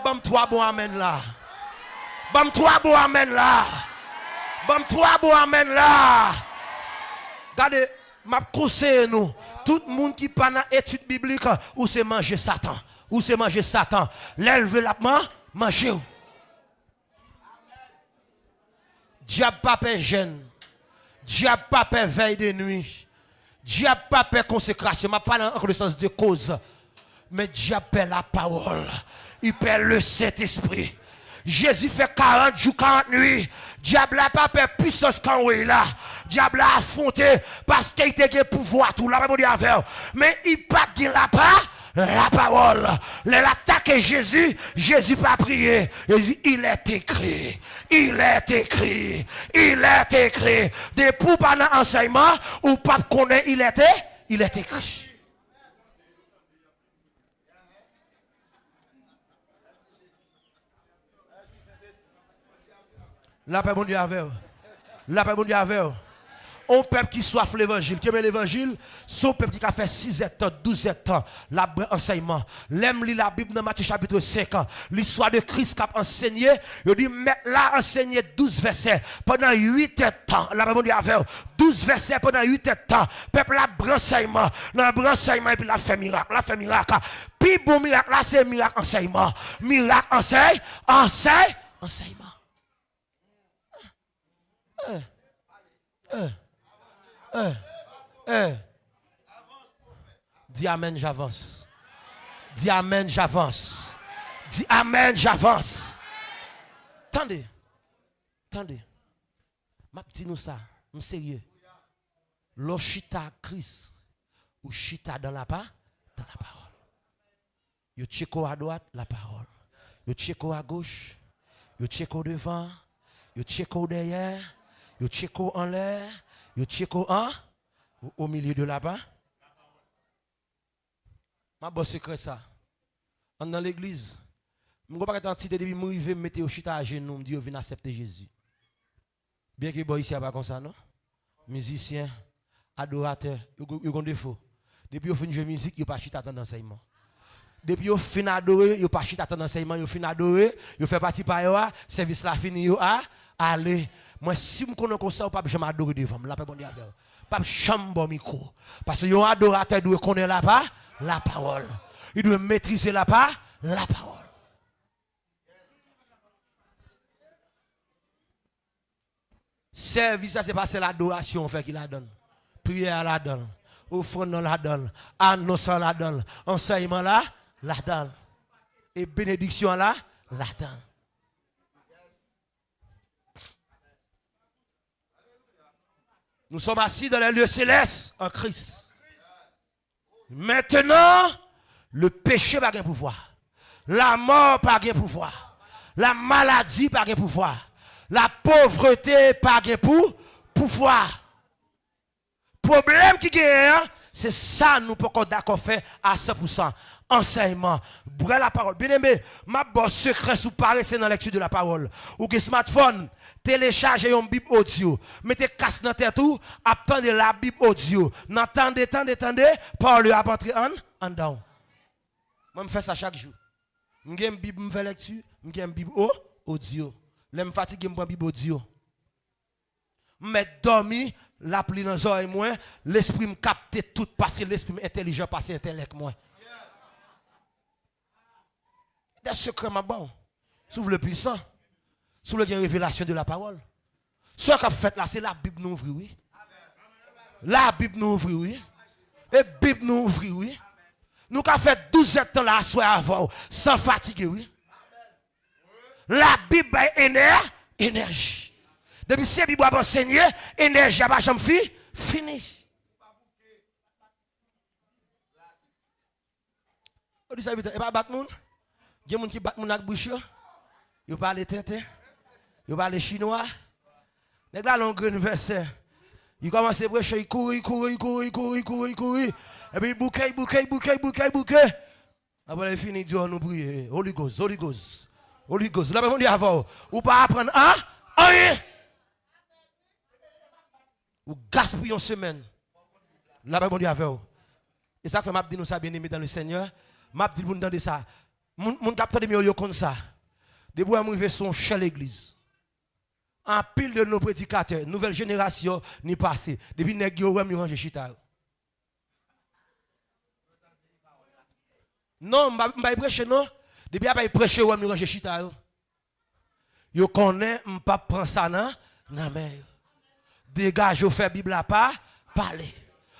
Bam, 3 bon amen là. Bam, 3 bon amen là. Bam, 3 bon amen là. Regardez, m'a conseillé nous. Tout le monde qui pas dans étude biblique, ou c'est manger Satan. Ou c'est manger Satan. L'éleve la manger. Diable pas paix jeune. Diable pas paix veille de nuit. Diable pas paix consécration. Je pas dans le sens de cause. Mais diable paix la parole. Il paie le Saint-Esprit. Jésus fait 40 jours, 40 nuits. Diable n'a pas peur puissance quand il est là. Diable a affronté parce qu'il était le pouvoir tout là. Mais il pas dit la parole. L'attaque Jésus, Jésus pas prié. Il est écrit. Il est écrit. Il est écrit. Depuis pendant l'enseignement, ou pas connaît, il est écrit. La paix bon Dieu avec vous. La paix bon Dieu avec vous. Un peuple qui soif l'évangile, qui aime l'évangile, son peuple qui a fait 6 ans, 12 ans, l'enseignement. L'aime lit la Bible dans Matthieu chapitre 5, l'histoire de Christ qui a enseigné, il dit, là enseigné 12 versets pendant 8 ans. La paix bon Dieu avec vous. 12 versets pendant 8 ans. Peuple a enseignement. Dans l'enseignement, et puis la fait miracle. La fait miracle. Puis bon miracle, là c'est miracle enseignement. Miracle enseignement. Dis amen, j'avance. Dis amen, j'avance. Dis amen, j'avance. Attendez. Ma petit nous ça, je suis sérieux. L'eau chita Christ ou chita dans la parole. Yo tcheko à droite, la parole. Yo tcheko à gauche. Yo tcheko devant. Yo tcheko derrière. Yo tcheko en l'air. Yo tcheko au milieu de là-bas. Ma bosse secret ça. On dans l'église. Je ne sais pas quand je suis arrivé, je me mettre au chita à genoux, je dis, viens accepter Jésus. Bien que ici, pas comme ça, non? Musicien, adorateur, ils ont des défauts. Depuis qu'ils finissent jouer musique, ils ne pas chita dans l'enseignement. Depuis qu'ils finissent adorer, ils ne pas chita dans l'enseignement, ils finissent adorer, ils font partie par eux, service la fini, allez. Moi, si je connais comme ça, je ne peux pas adorer devant. Je ne peux pas chambre micro. Parce que un adorateur doit connaître la parole. Il doit maîtriser la parole. Service, ça c'est pas l'adoration fait qu'il la donne. Prière la donne. Offrande la donne. Annonce la donne. Enseignement la donne. Et bénédiction la donne. Nous sommes assis dans les lieux célestes en Christ. Maintenant, le péché n'a pas de pouvoir. La mort n'a pas de pouvoir. La maladie n'a pas de pouvoir. La pauvreté n'a pas de pouvoir. Problème qui est, c'est ça nous pouvons d'accord faire à 100%. Enseignement, brûler la parole. Bien aimé, ma bosse secret sous parler, c'est dans la lecture de la parole. Ou que smartphone, téléchargez une Bible audio. Mettez casse dans tête tout, attendez la Bible audio. N'attendez, parole à entrer en down. Moi, je fais ça chaque jour. Je fais une Bible, je fais lecture, je fais une Bible audio. Je me fatigue, je prends Bible audio. Je me dormi, la pli dans les oreilles, moi, l'esprit me capte tout parce que l'esprit est intelligent, parce que l'intellect, moi. Des secrets, ma bon. S'ouvre le puissant. S'ouvre la révélation de la parole. Ce qu'on fait là, c'est la Bible nous ouvre, oui. La Bible nous ouvre, oui. Et la Bible nous ouvre, oui. Nous avons fait 12 ans là, soir avant, sans fatigue, oui. La Bible est énergie. Depuis que la Bible a enseigné, énergie n'a pas jamais fini. On dit ça vite, et pas battre moun. Il y a des gens qui battent mon avec bouche. Ils parlent tintin. Ils parlent chinois. Les gars ont un verset. Ils commencent à prêcher, ils courent. Et puis ils bouquent. Après ils finissent, ils disent, nous prions. Holy Ghost. Là, on dit avant. Ou pas apprendre rien. Ou gaspiller une semaine. Là, on dit avant. Et ça fait m'a dit nous ça bien aimé dans le Seigneur. M'a dit vous entendez ça. Mon capteur de mieux comme ça. Depuis qu'on arrive son chez l'église. En pile de nos prédicateurs, nouvelle génération ni passé. Depuis nèg yo wèm ranger chita. Non, m'pa prêcher non. Depuis a pas prêcher wèm ranger chita. Yo connaît m'pa prend ça nan main. Dégage ou fait Bible à pas parler.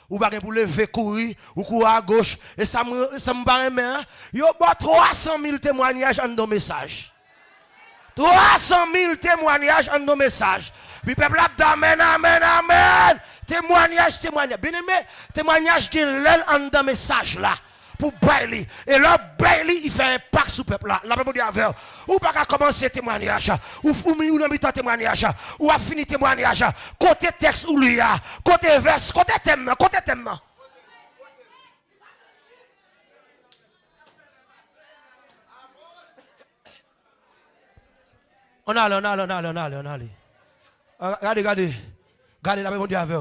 Ou pas pour lever courir ou courir à gauche et ça me paraît mais yo ba 300 000 témoignages en nos messages. 300 000 témoignages en nos messages. Puis peuple a amen amen amen. Témoignage bien aimé témoignage qui l'el en dans message là pour Bailey et là Bailey il fait un impact sur peuple là. La Bible dit avec ou pas commencer témoignage ou dans mi-temps témoignage ou a fini témoignage côté texte ou lui a côté verse côté thème. On allait. Regardez, la Bible dit avec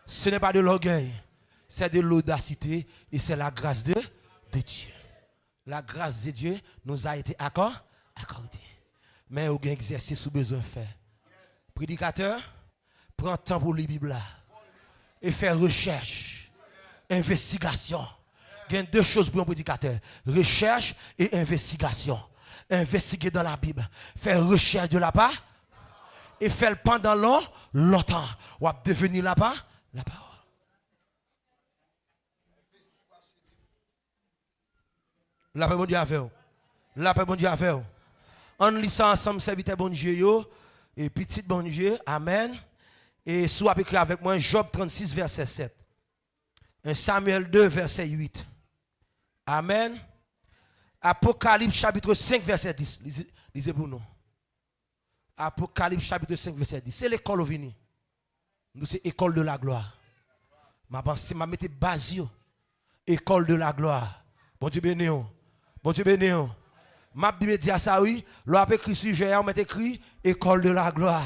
ce n'est pas de l'orgueil, c'est de l'audacité et c'est la grâce de Dieu. La grâce de Dieu nous a été accordée. Mais il y a un exercice sous besoin de faire. Prédicateur, prends temps pour lire la Bible et faire recherche, investigation. Il y a deux choses pour un prédicateur, recherche et investigation. Investiguer dans la Bible, faire recherche de la part et faire pendant longtemps. Ou à devenir la parole. La paix bon Dieu avec vous. La paix bon Dieu avec vous. On lit ça ensemble, serviteur bon Dieu et petit bon Dieu. Amen. Et soit écrit avec moi Job 36 verset 7. Samuel 2 verset 8. Amen. Apocalypse chapitre 5 verset 10. Lisez pour nous. Apocalypse chapitre 5 verset 10. C'est l'école au vini. Nous c'est école de la gloire. Ma pensée m'a mis basio. École de la gloire. Bon Dieu béni. Bon Dieu béni. M'a dit média ça oui, l'on a écrit sujet, on met écrit école de la gloire.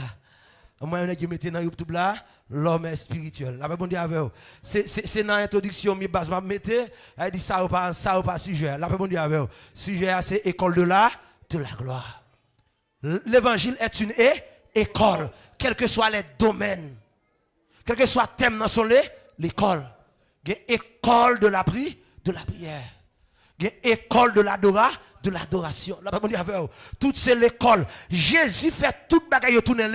Moi on a mettre dans YouTube là, l'homme est spirituel. La bon Dieu avec vous. C'est dans l'introduction mi base m'a mettre, elle dit ça ou pas sujet. La bon Dieu avec vous. Sujet c'est école de la gloire. L'évangile est une école, quels que soient les domaines. Quel que soit le thème dans son l'école. Il y a école de la prière. Il y a école de l'adoration. La Bible dit avec vous. Tout c'est l'école. Jésus fait toute bagaille tourner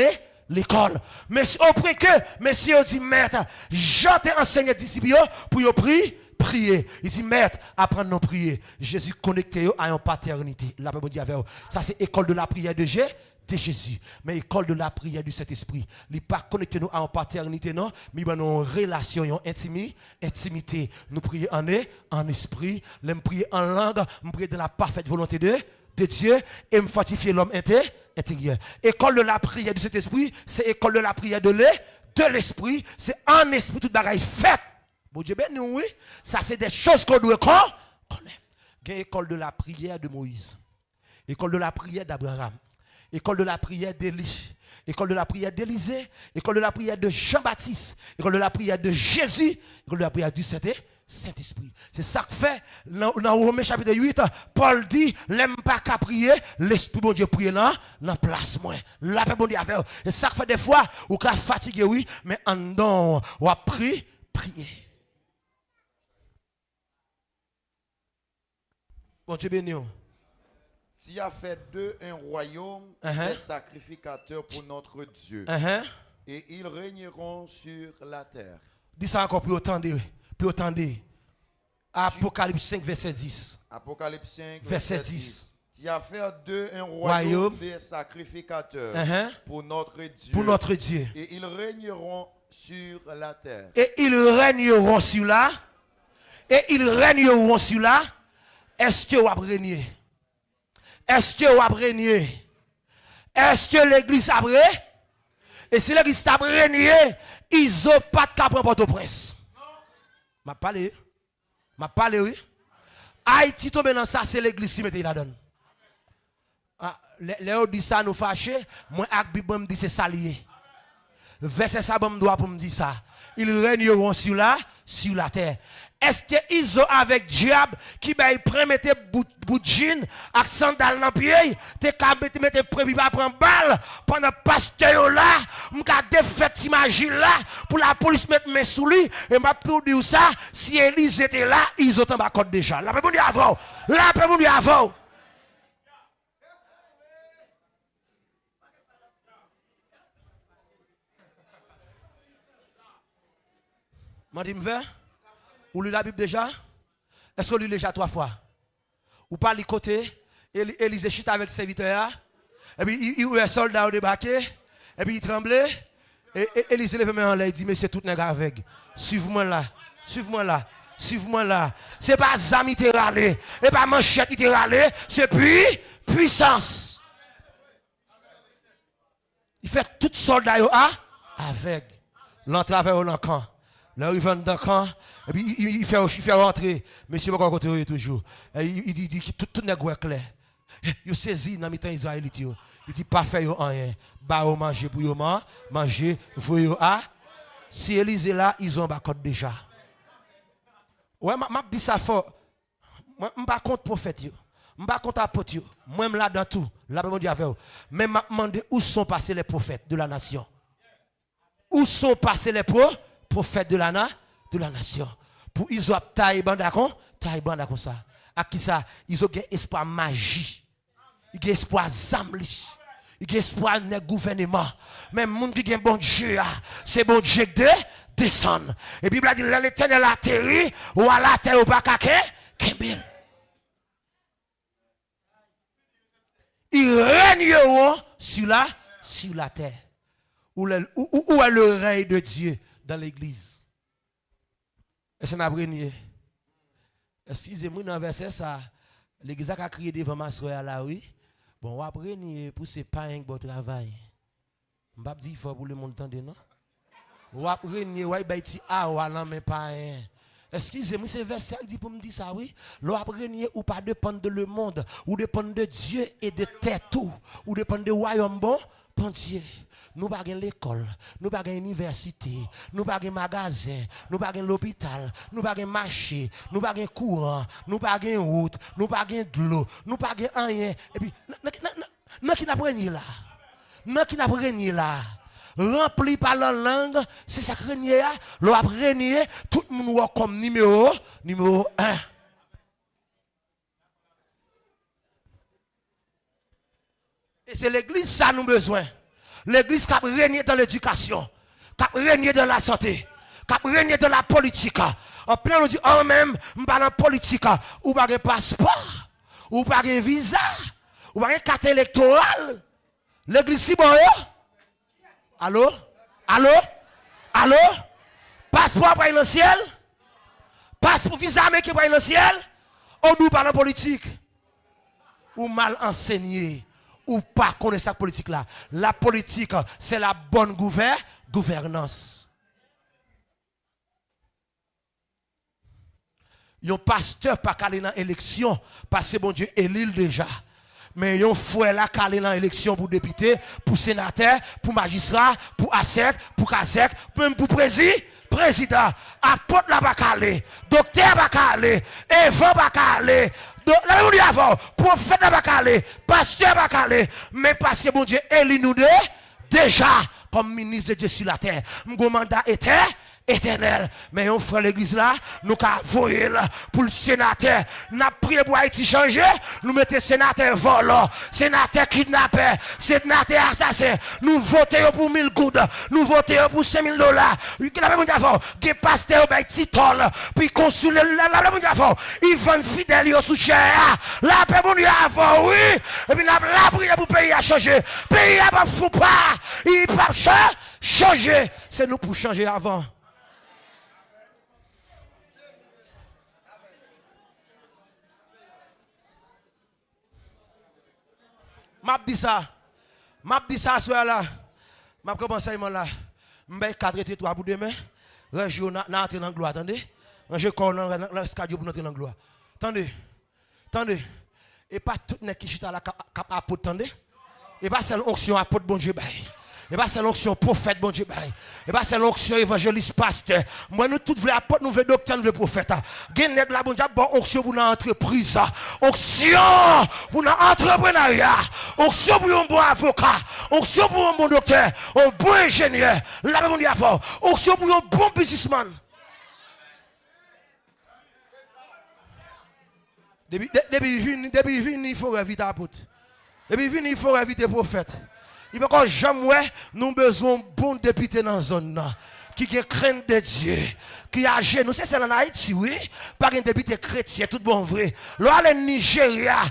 l'école. Mais auprès que monsieur dit maître, j'entends enseigner disciples pour yo prier. Il dit maître, apprendre à prier. Jésus connecté à une paternité. La Bible dit avec vous. Ça c'est école de la prière de Jésus, mais école de la prière du Saint-Esprit. Il n'est pas connecté nous à une paternité, non, mais nous avons une relation, une intimité. Nous prions en esprit, nous prions en langue, nous prions dans la parfaite volonté de Dieu et nous fortifier l'homme intérieur. École de la prière du Saint-Esprit, c'est école de la prière de l'esprit, c'est en esprit toute bagaille faite. Bon Dieu, ben nous, oui, ça c'est des choses qu'on doit connaître. Il y a école de la prière de Moïse, école de la prière d'Abraham. École de la prière d'Élie, école de la prière d'Élisée, école de la prière de Jean-Baptiste, école de la prière de Jésus, école de la prière du Saint-Esprit. C'est ça que fait, dans Romains chapitre 8, Paul dit, l'aime pas qu'à prier, l'Esprit bon Dieu prie dans la place moins. La paix bon Dieu avec. Et ça que fait des fois, ou qu'à fatigué, oui, mais en dedans, ou à prier. Bon Dieu béni. Tu as fait d'eux un royaume des sacrificateurs pour notre Dieu. Et ils régneront sur la terre. Dis ça encore plus autant de. Apocalypse 5, verset 10. Apocalypse 5, verset 10. Tu as fait d'eux un royaume des sacrificateurs pour notre Dieu. Et ils régneront sur la terre. Est-ce que vous avez régné? Est-ce que vous avez régné? Est-ce que l'église a régné? Et si l'église a régné, ils n'ont pas de cap pour Port-au-Prince. Je parle, oui. Haïti tombe dans ça, c'est l'église qui mette la donne. Les autres disent ça, nous fâchés. Moi, avec Bible, me dit c'est ça lié. Verset ça, me doit pour me dire ça. Ils régneront sur la terre. Est-ce que ils ont avec diable qui va mettre bout de jean, avec sandal dans le pied, te ka mettre prévu pas prendre balle pendant pasteur là, m'ka défaite imagine là pour la police mettre mes sous lui et m'a tout dire ça si Élise était là, ils ont en bas code déjà. La peut dire avant. La peut dire avant. M'a dit m'vert ou lit la Bible déjà? Est-ce que vous lit déjà 3 fois? Ou pas les côtés? Élise chita avec serviteur. Et puis il y a un soldat au débarqué. Et puis il tremblait. Et Élise lève main en l'air. Il dit, mais c'est tout nègre avec. Suivez-moi là. Suivez-moi là. Suivez-moi là. C'est pas zami te râlé. Et pas manchette te râlé. C'est puissance. Il fait tout soldat avec. L'entrave au camp. Là, il vient dans le camp, et puis il fait rentrer. Monsieur, pourquoi côté toujours? Il dit que tout n'est pas clair. Il saisit dans les temps israélites. Il dit pas faire rien. Bah, manger pour vous manger, vous si Élise est là, ils ont un code déjà. Ouais, m'a dit ça fort. Moi, je ne suis pas contre prophète. Je ne suis pas contre apôtre. Moi, je suis là dans tout. Là, je dis avec vous. Mais je me demande où sont passés les prophètes de la nation. Où sont passés les prophètes de la nation. Pour ils ont taille banda comme ça. À qui ça? Ils ont espoir magie. Ils ont espoir zamli. Ils ont espoir de gouvernement. Même monde qui a bon Dieu, c'est bon Dieu de descendre. Et Bible a dit l'Éternel a atterri ou à la terre ou pas kembel. Ils règneront sur la terre. Où est le règne de Dieu dans l'église? Est-ce qu'on a régné? Excusez-moi, dans le verset ça, l'église a crié devant ma soeur là, oui. Bon, on va régner pour ce pas un bon travail. Je ne vais pas dire pour le monde entendre, non? On va régner, on va dire, ah, on mais pas un. Excusez-moi, c'est verset qui dit pour me dire ça, oui. L'on va régner ou pas dépendre de le monde, ou dépendre de Dieu et de terre tout, ou dépendre de royaume bon, Dieu. Nous n'avons pas l'école, nous n'avons pas l'université, nous n'avons pas magasin, nous n'avons pas l'hôpital, nous n'avons pas marché, nous n'avons pas courant, nous n'avons pas route, nous n'avons pas de l'eau, nous n'avons pas rien. Et puis, nous qui n'avons rien là, nous qui n'avons rien là, rempli par la langue, c'est ça que régner, l'on a régné, tout le monde comme numéro 1. Et c'est l'église ça nous besoin. L'église qui a régné dans l'éducation, qui a régné dans la santé, qui a régné dans la politique. En plein, on dit, oh même, je parle en politique, ou pas de passeport, ou pas de visa, ou pas de carte électorale. L'église qui bon, allô? Passeport pour aller dans le ciel? Passeport visa mais qui pour aller dans le ciel? On nous parle en politique. Ou mal enseigné. Ou pas connaître cette politique là. La politique, c'est la bonne gouvernance. Un pasteur pas calé dans l'élection parce que bon Dieu élit déjà. Mais un frère là calé dans l'élection pour député, pour sénateur, pour magistrat, pour ASEC, pour CASEC, même pour président, apôtre là pas calé, docteur pas calé, évêque pas calé. La même avant, prophète pas calé, pasteur pas calé, mais parce que bon Dieu élit nous déjà comme ministre de Dieu sur la terre. Mon mandat était éternel. Mais on fait l'église là, nous avons voyé pour le sénateur. Nous avons prié pour Haïti changer. Nous mettons sénateur volant, sénateur kidnappé, sénateur assassin. Nous votons pour 1000 gouttes. Nous votons pour $5,000. La même avant, des pasteurs qui titol, puis consul, la même avant, ils vendent fidèles sous chair. La paix mon Dieu avant, oui. Et puis la prière pour le pays à changer. Le pays a pas fou pas. Il pas changer. C'est nous pour changer avant. M'a dit ça soir là. M'a commencé là. M'bay 4 et 3 pour demain. Région na entrer dans gloire, attendez. Ranger corps dans l'escalier pour entrer dans gloire. Attendez. Et pas tout n'est qui chita là cap apôtre, attendez. Et pas seule onction apôtre bon Dieu bail. Et pas c'est l'onction prophète, bon Dieu. Et pas c'est l'onction évangéliste pasteur. Moi, nous tous voulons apporter, nous voulons docteur, nous voulons prophète. Gagne la bon Dieu, bon onction pour notre entreprise. Onction pour notre entrepreneuriat. Onction pour un bon avocat. Onction pour un bon docteur. Un bon ingénieur. La bon Dieu avant. Onction pour un bon businessman. Depuis il faut éviter apôtre. Depuis il faut éviter prophète. Il faut que jamais nous besoin de bons députés dans la zone qui craignent de Dieu, qui agit. Nous, c'est en Haïti, oui. Pas un député chrétien, tout bon vrai. Là, le Nigeria,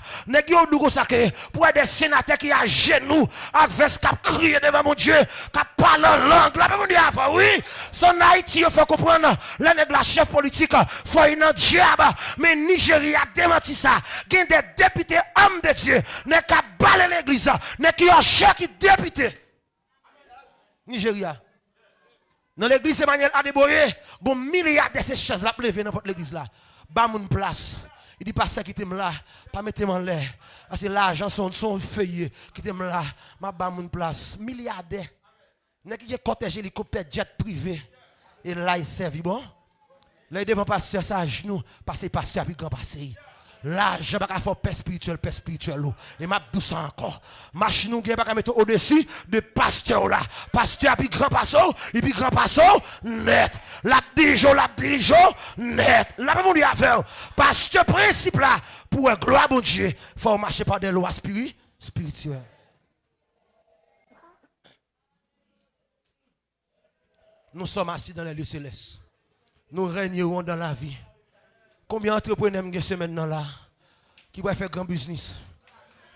pour des sénateurs qui agissent nous, avec qui crient devant mon Dieu, qui parlent en langue. Là, mon Dieu, oui. Son Haïti, il faut comprendre, la chef politique, il faut une diable. Mais Nigeria démentit ça. Il y a des députés hommes de Dieu, n'est qu'à baler l'église, n'est qui ont chaque député. Nigeria. Dans l'église Emmanuel Adeboye, il y a milliards de ces chaises là plevées dans l'église là. Bas mon place. Il dit pas ça qui t'aime là, pas mettre en l'air. Parce que l'argent son feuillet qui t'aime là, ma bas mon place. Milliardaires. N'est qui cortège hélicoptère jet privé et là il servi bon. Là il devant pasteur ça à genoux parce que pasteur puis grand passer. Là, je ne vais pas faire paix spirituelle. Et m'a dit ça encore. Machine nous pas mettre au-dessus de pasteur là. Pasteur puis grand pasteur, et puis grand pasteur net. La dirigeant, net. Là, pas mon Dieu à faire. Pasteur principe là, pour gloire à Dieu, il faut marcher par des lois spirituelles. Nous sommes assis dans les lieux célestes. Nous régnerons dans la vie. Combien d'entrepreneurs ont ce maintenant là qui vont faire grand business?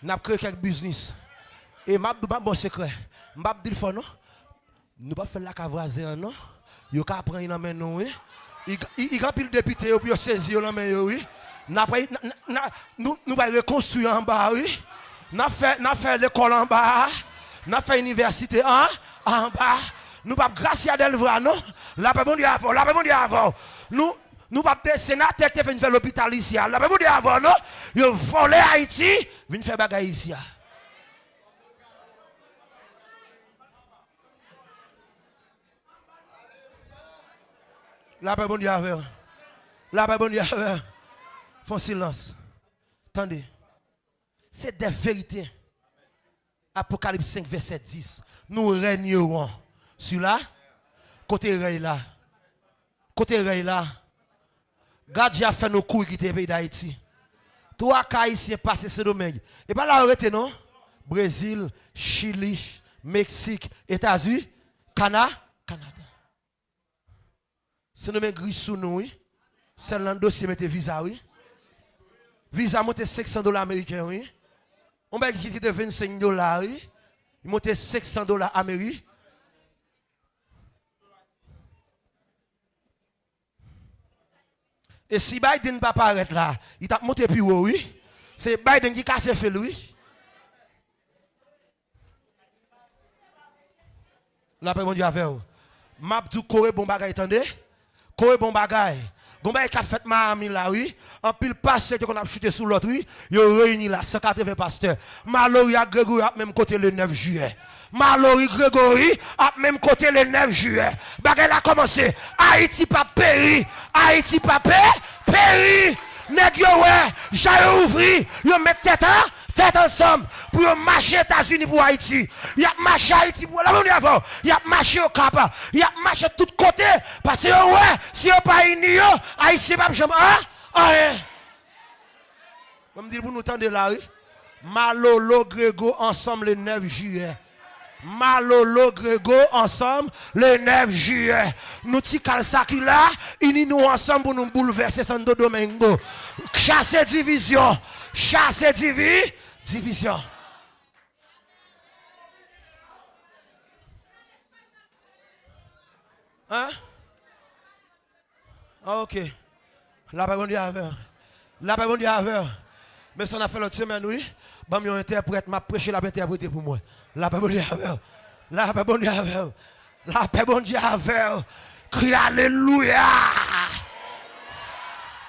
N'a créé quelques business. Et m'a bon secret. M'a dit faut non. Nous pas faire la cavoiser non. Yo ka prendre dans main non oui. Il grand pile député et puis saisir dans main oui. Nous va reconstruire en bas oui. N'a fait l'école en bas. N'a fait université en bas. Nous pas grâce à Delvra non. Là pas bon Dieu avant. Nous pas des sénateurs qui viennent faire l'hôpital ici. Là pas bon Dieu avant non. Ils volé Haïti, viennent faire bagaille ici. Là pas bon Dieu avant. Là pas bon Dieu avant. Font silence. Attendez. C'est des vérités. Apocalypse 5 verset 10. Nous régnerons sur là, côté rey là. Côté rey là. Gadji a fait nos coups qui étaient pays d'Haïti. Toi, Haïtien passé ce domaine. Et pas là, arrêtez non? Brésil, Chili, Mexique, États-Unis, Canada. Ce domaine gris sous nous, oui. C'est le dossier mettez visa, oui. Visa monte $600 américains, oui. On va dire qu'il était $25, oui. Il monte $600 américains. Et si Biden ne va pas paraître là, il t'a monté plus haut, oui. C'est Biden qui casse fait lui. Là, mon Dieu, avec vous. Mabdou Corée, bon bagay, attendez. Corée, bon bagay. Bon bagay, qui a fait Miami là, oui. En pile pasteur qu'on a chuté sous l'autre, oui. Ils ont réuni là, 180 pasteurs. Mallory à Grégory à même côté le 9 juillet. Mallory Grégory à même côté le 9 juillet. Bagay a commencé. Haïti pas péri. Haïti pas péri. Nèg yo ouais, j'ai ouvri, yo met tête ensemble pour marcher aux États-Unis pour Haïti. Y a marché Haïti pour la monde avant. Y a marché au Cap, y a marché de tous côtés parce que ouais, si on pas uni yo, Haïti pas jamais hein. On me dit pour nous tendre là oui. Malolo Grégo ensemble le 9 juillet. Malolo Grégo ensemble le 9 juillet. Nous tikal ça qui là, unis nous ensemble pour nous bouleverser Santo Domingo. Chasser division. Chasser division. Hein? Ok. La pas bon Dieu avec. La pas bon Dieu avec. Mais ça on a fait l'autre semaine oui. Bon mon interprète m'a prêché la interpréter pour moi. La paix bon Dieu avec. La paix bon Dieu avec. La paix bon Dieu avec. Crie alléluia.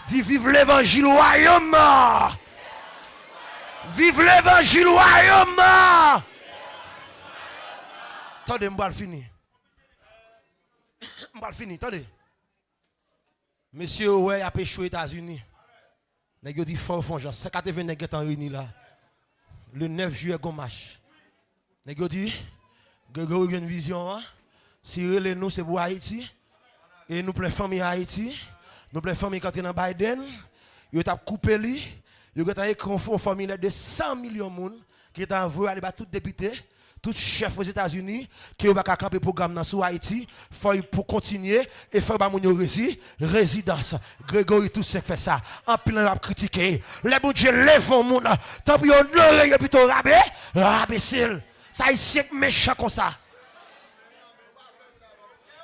Dis vive l'évangile royaume. Vive l'évangile royaume. Attendez, je vais finir. Je vais finir, attendez. Monsieur, ouais, a péché aux États-Unis. Nèg yo dit fort fond, 180 nèg est en réuni là. Le 9 juillet gomache. Nèg yo dit Grégory une vision, si relé nous c'est pour Haïti et nous plein famille Haïti, nous plein famille quand dans Biden, yo t'a coupé lui, yo t'a écrit une famille de 100 millions de monde qui t'a envoyé aller battre tout député, tout chef aux États-Unis qui va camper programme dans sur Haïti, faut pour continuer et faire ba moun yo résidence. Grégory tout ce fait ça. En plein rap critiquer. Les bon Dieu lève moun, tant pis on l'oreille plutôt rabé, rabécile. Ça ici méchant comme ça.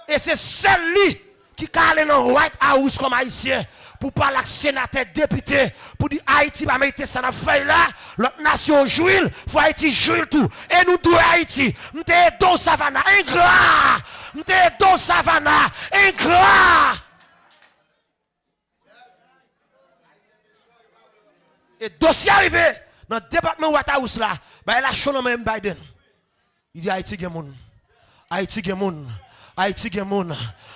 Et c'est celle-là qui calme dans White House comme haïtien pour parler avec sénateur député pour dire Haïti va mettre ça dans feuille là, l'autre nation jouit, faut Haïti jouir tout. Et nous deux Haïti, m'te do savana ingrat, m'te do savana ingrat. Et dossier arrivé dans le département White House là, bah il a chaud dans même Biden. Il dit Haïti gen moun. Haïti gen moun. Haïti gen moun.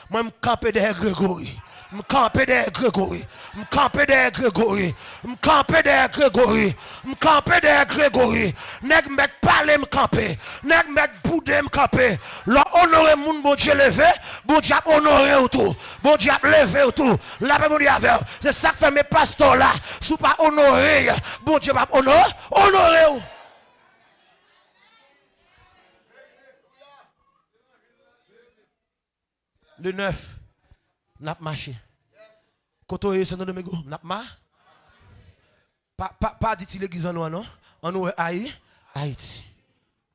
Moi m'camper derrière Grégory. M'camper derrière Grégory. M'camper derrière Grégory. M'camper derrière Grégory. M'camper derrière Grégory. Nèg met parler m'camper. Nèg met bouder m'camper. L'on honorer moun bon Dieu levé, bon Dieu honorer ou tout. Bon Dieu levé ou tout. La paix bon Dieu avec. C'est ça que fait mes pasteurs là. Sous pas honorer, bon Dieu va honorer ou. Le 9, n'a pas marché. Quand on est sur nos mégots, n'a pas dit l'église en nous, non? En nous, Haïti.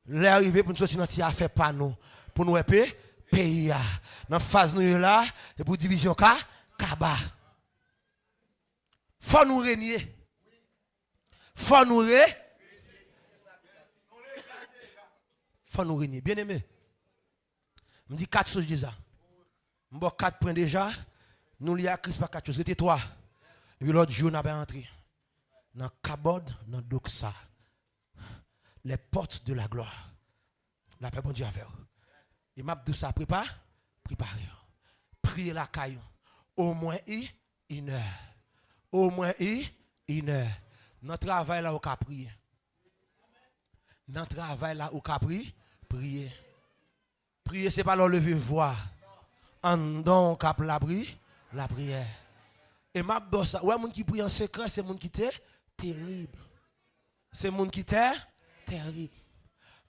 L'arrivée pour nous sortir dans cette affaire pas nous. Pour nous pays. Dans la phase nous là, et pour division Kaba. Faut nous régner. Faut nous régner. Bien aimé. Je dis 4 choses déjà. Bon 4 points déjà, nous lions à Christ par 4 choses. C'était 3. Et puis l'autre jour, on a pas entré. Dans Kabod, dans Doxa. Les portes de la gloire. La paix, bon Dieu, avec. Et m'a dit ça, préparez. Priez la caillou. Au moins une heure. Au moins une heure. Notre travail là, au cas prier. Notre travail là, au cas prier. Prier, c'est pas leur lever voix. En donc cap la prière. Et m'a dit ça, ouais, moun qui prie en secret, c'est moun qui t'est terrible. C'est moun qui t'est terrible.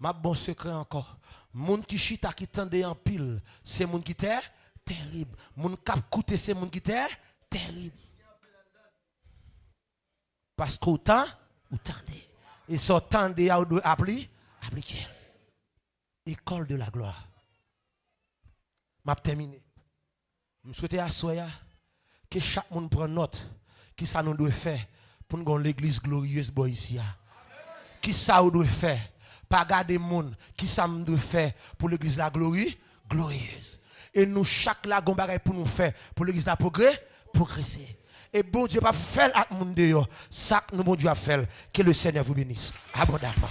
M'a bon secret encore. Moun qui chita qui tende en pile, c'est moun qui t'est terrible. Moun cap coûter, c'est moun qui t'est terrible. Parce qu'autant, ou tendez. Et ça tendez à appliquer. École de la gloire. M'a terminé. Je souhaite à Soya que chaque monde prenne note qui ça nous doit faire pour nous avoir l'église glorieuse ici. Qui ça nous doit faire? Pas garder monde qui ça nous doit faire pour l'église la glorieuse. Et nous chaque la gon bagay pour nous faire pour l'église la progresser. Et bon Dieu pas faire avec monde dehors. Ça nous bon Dieu a fait que le Seigneur vous bénisse abondamment.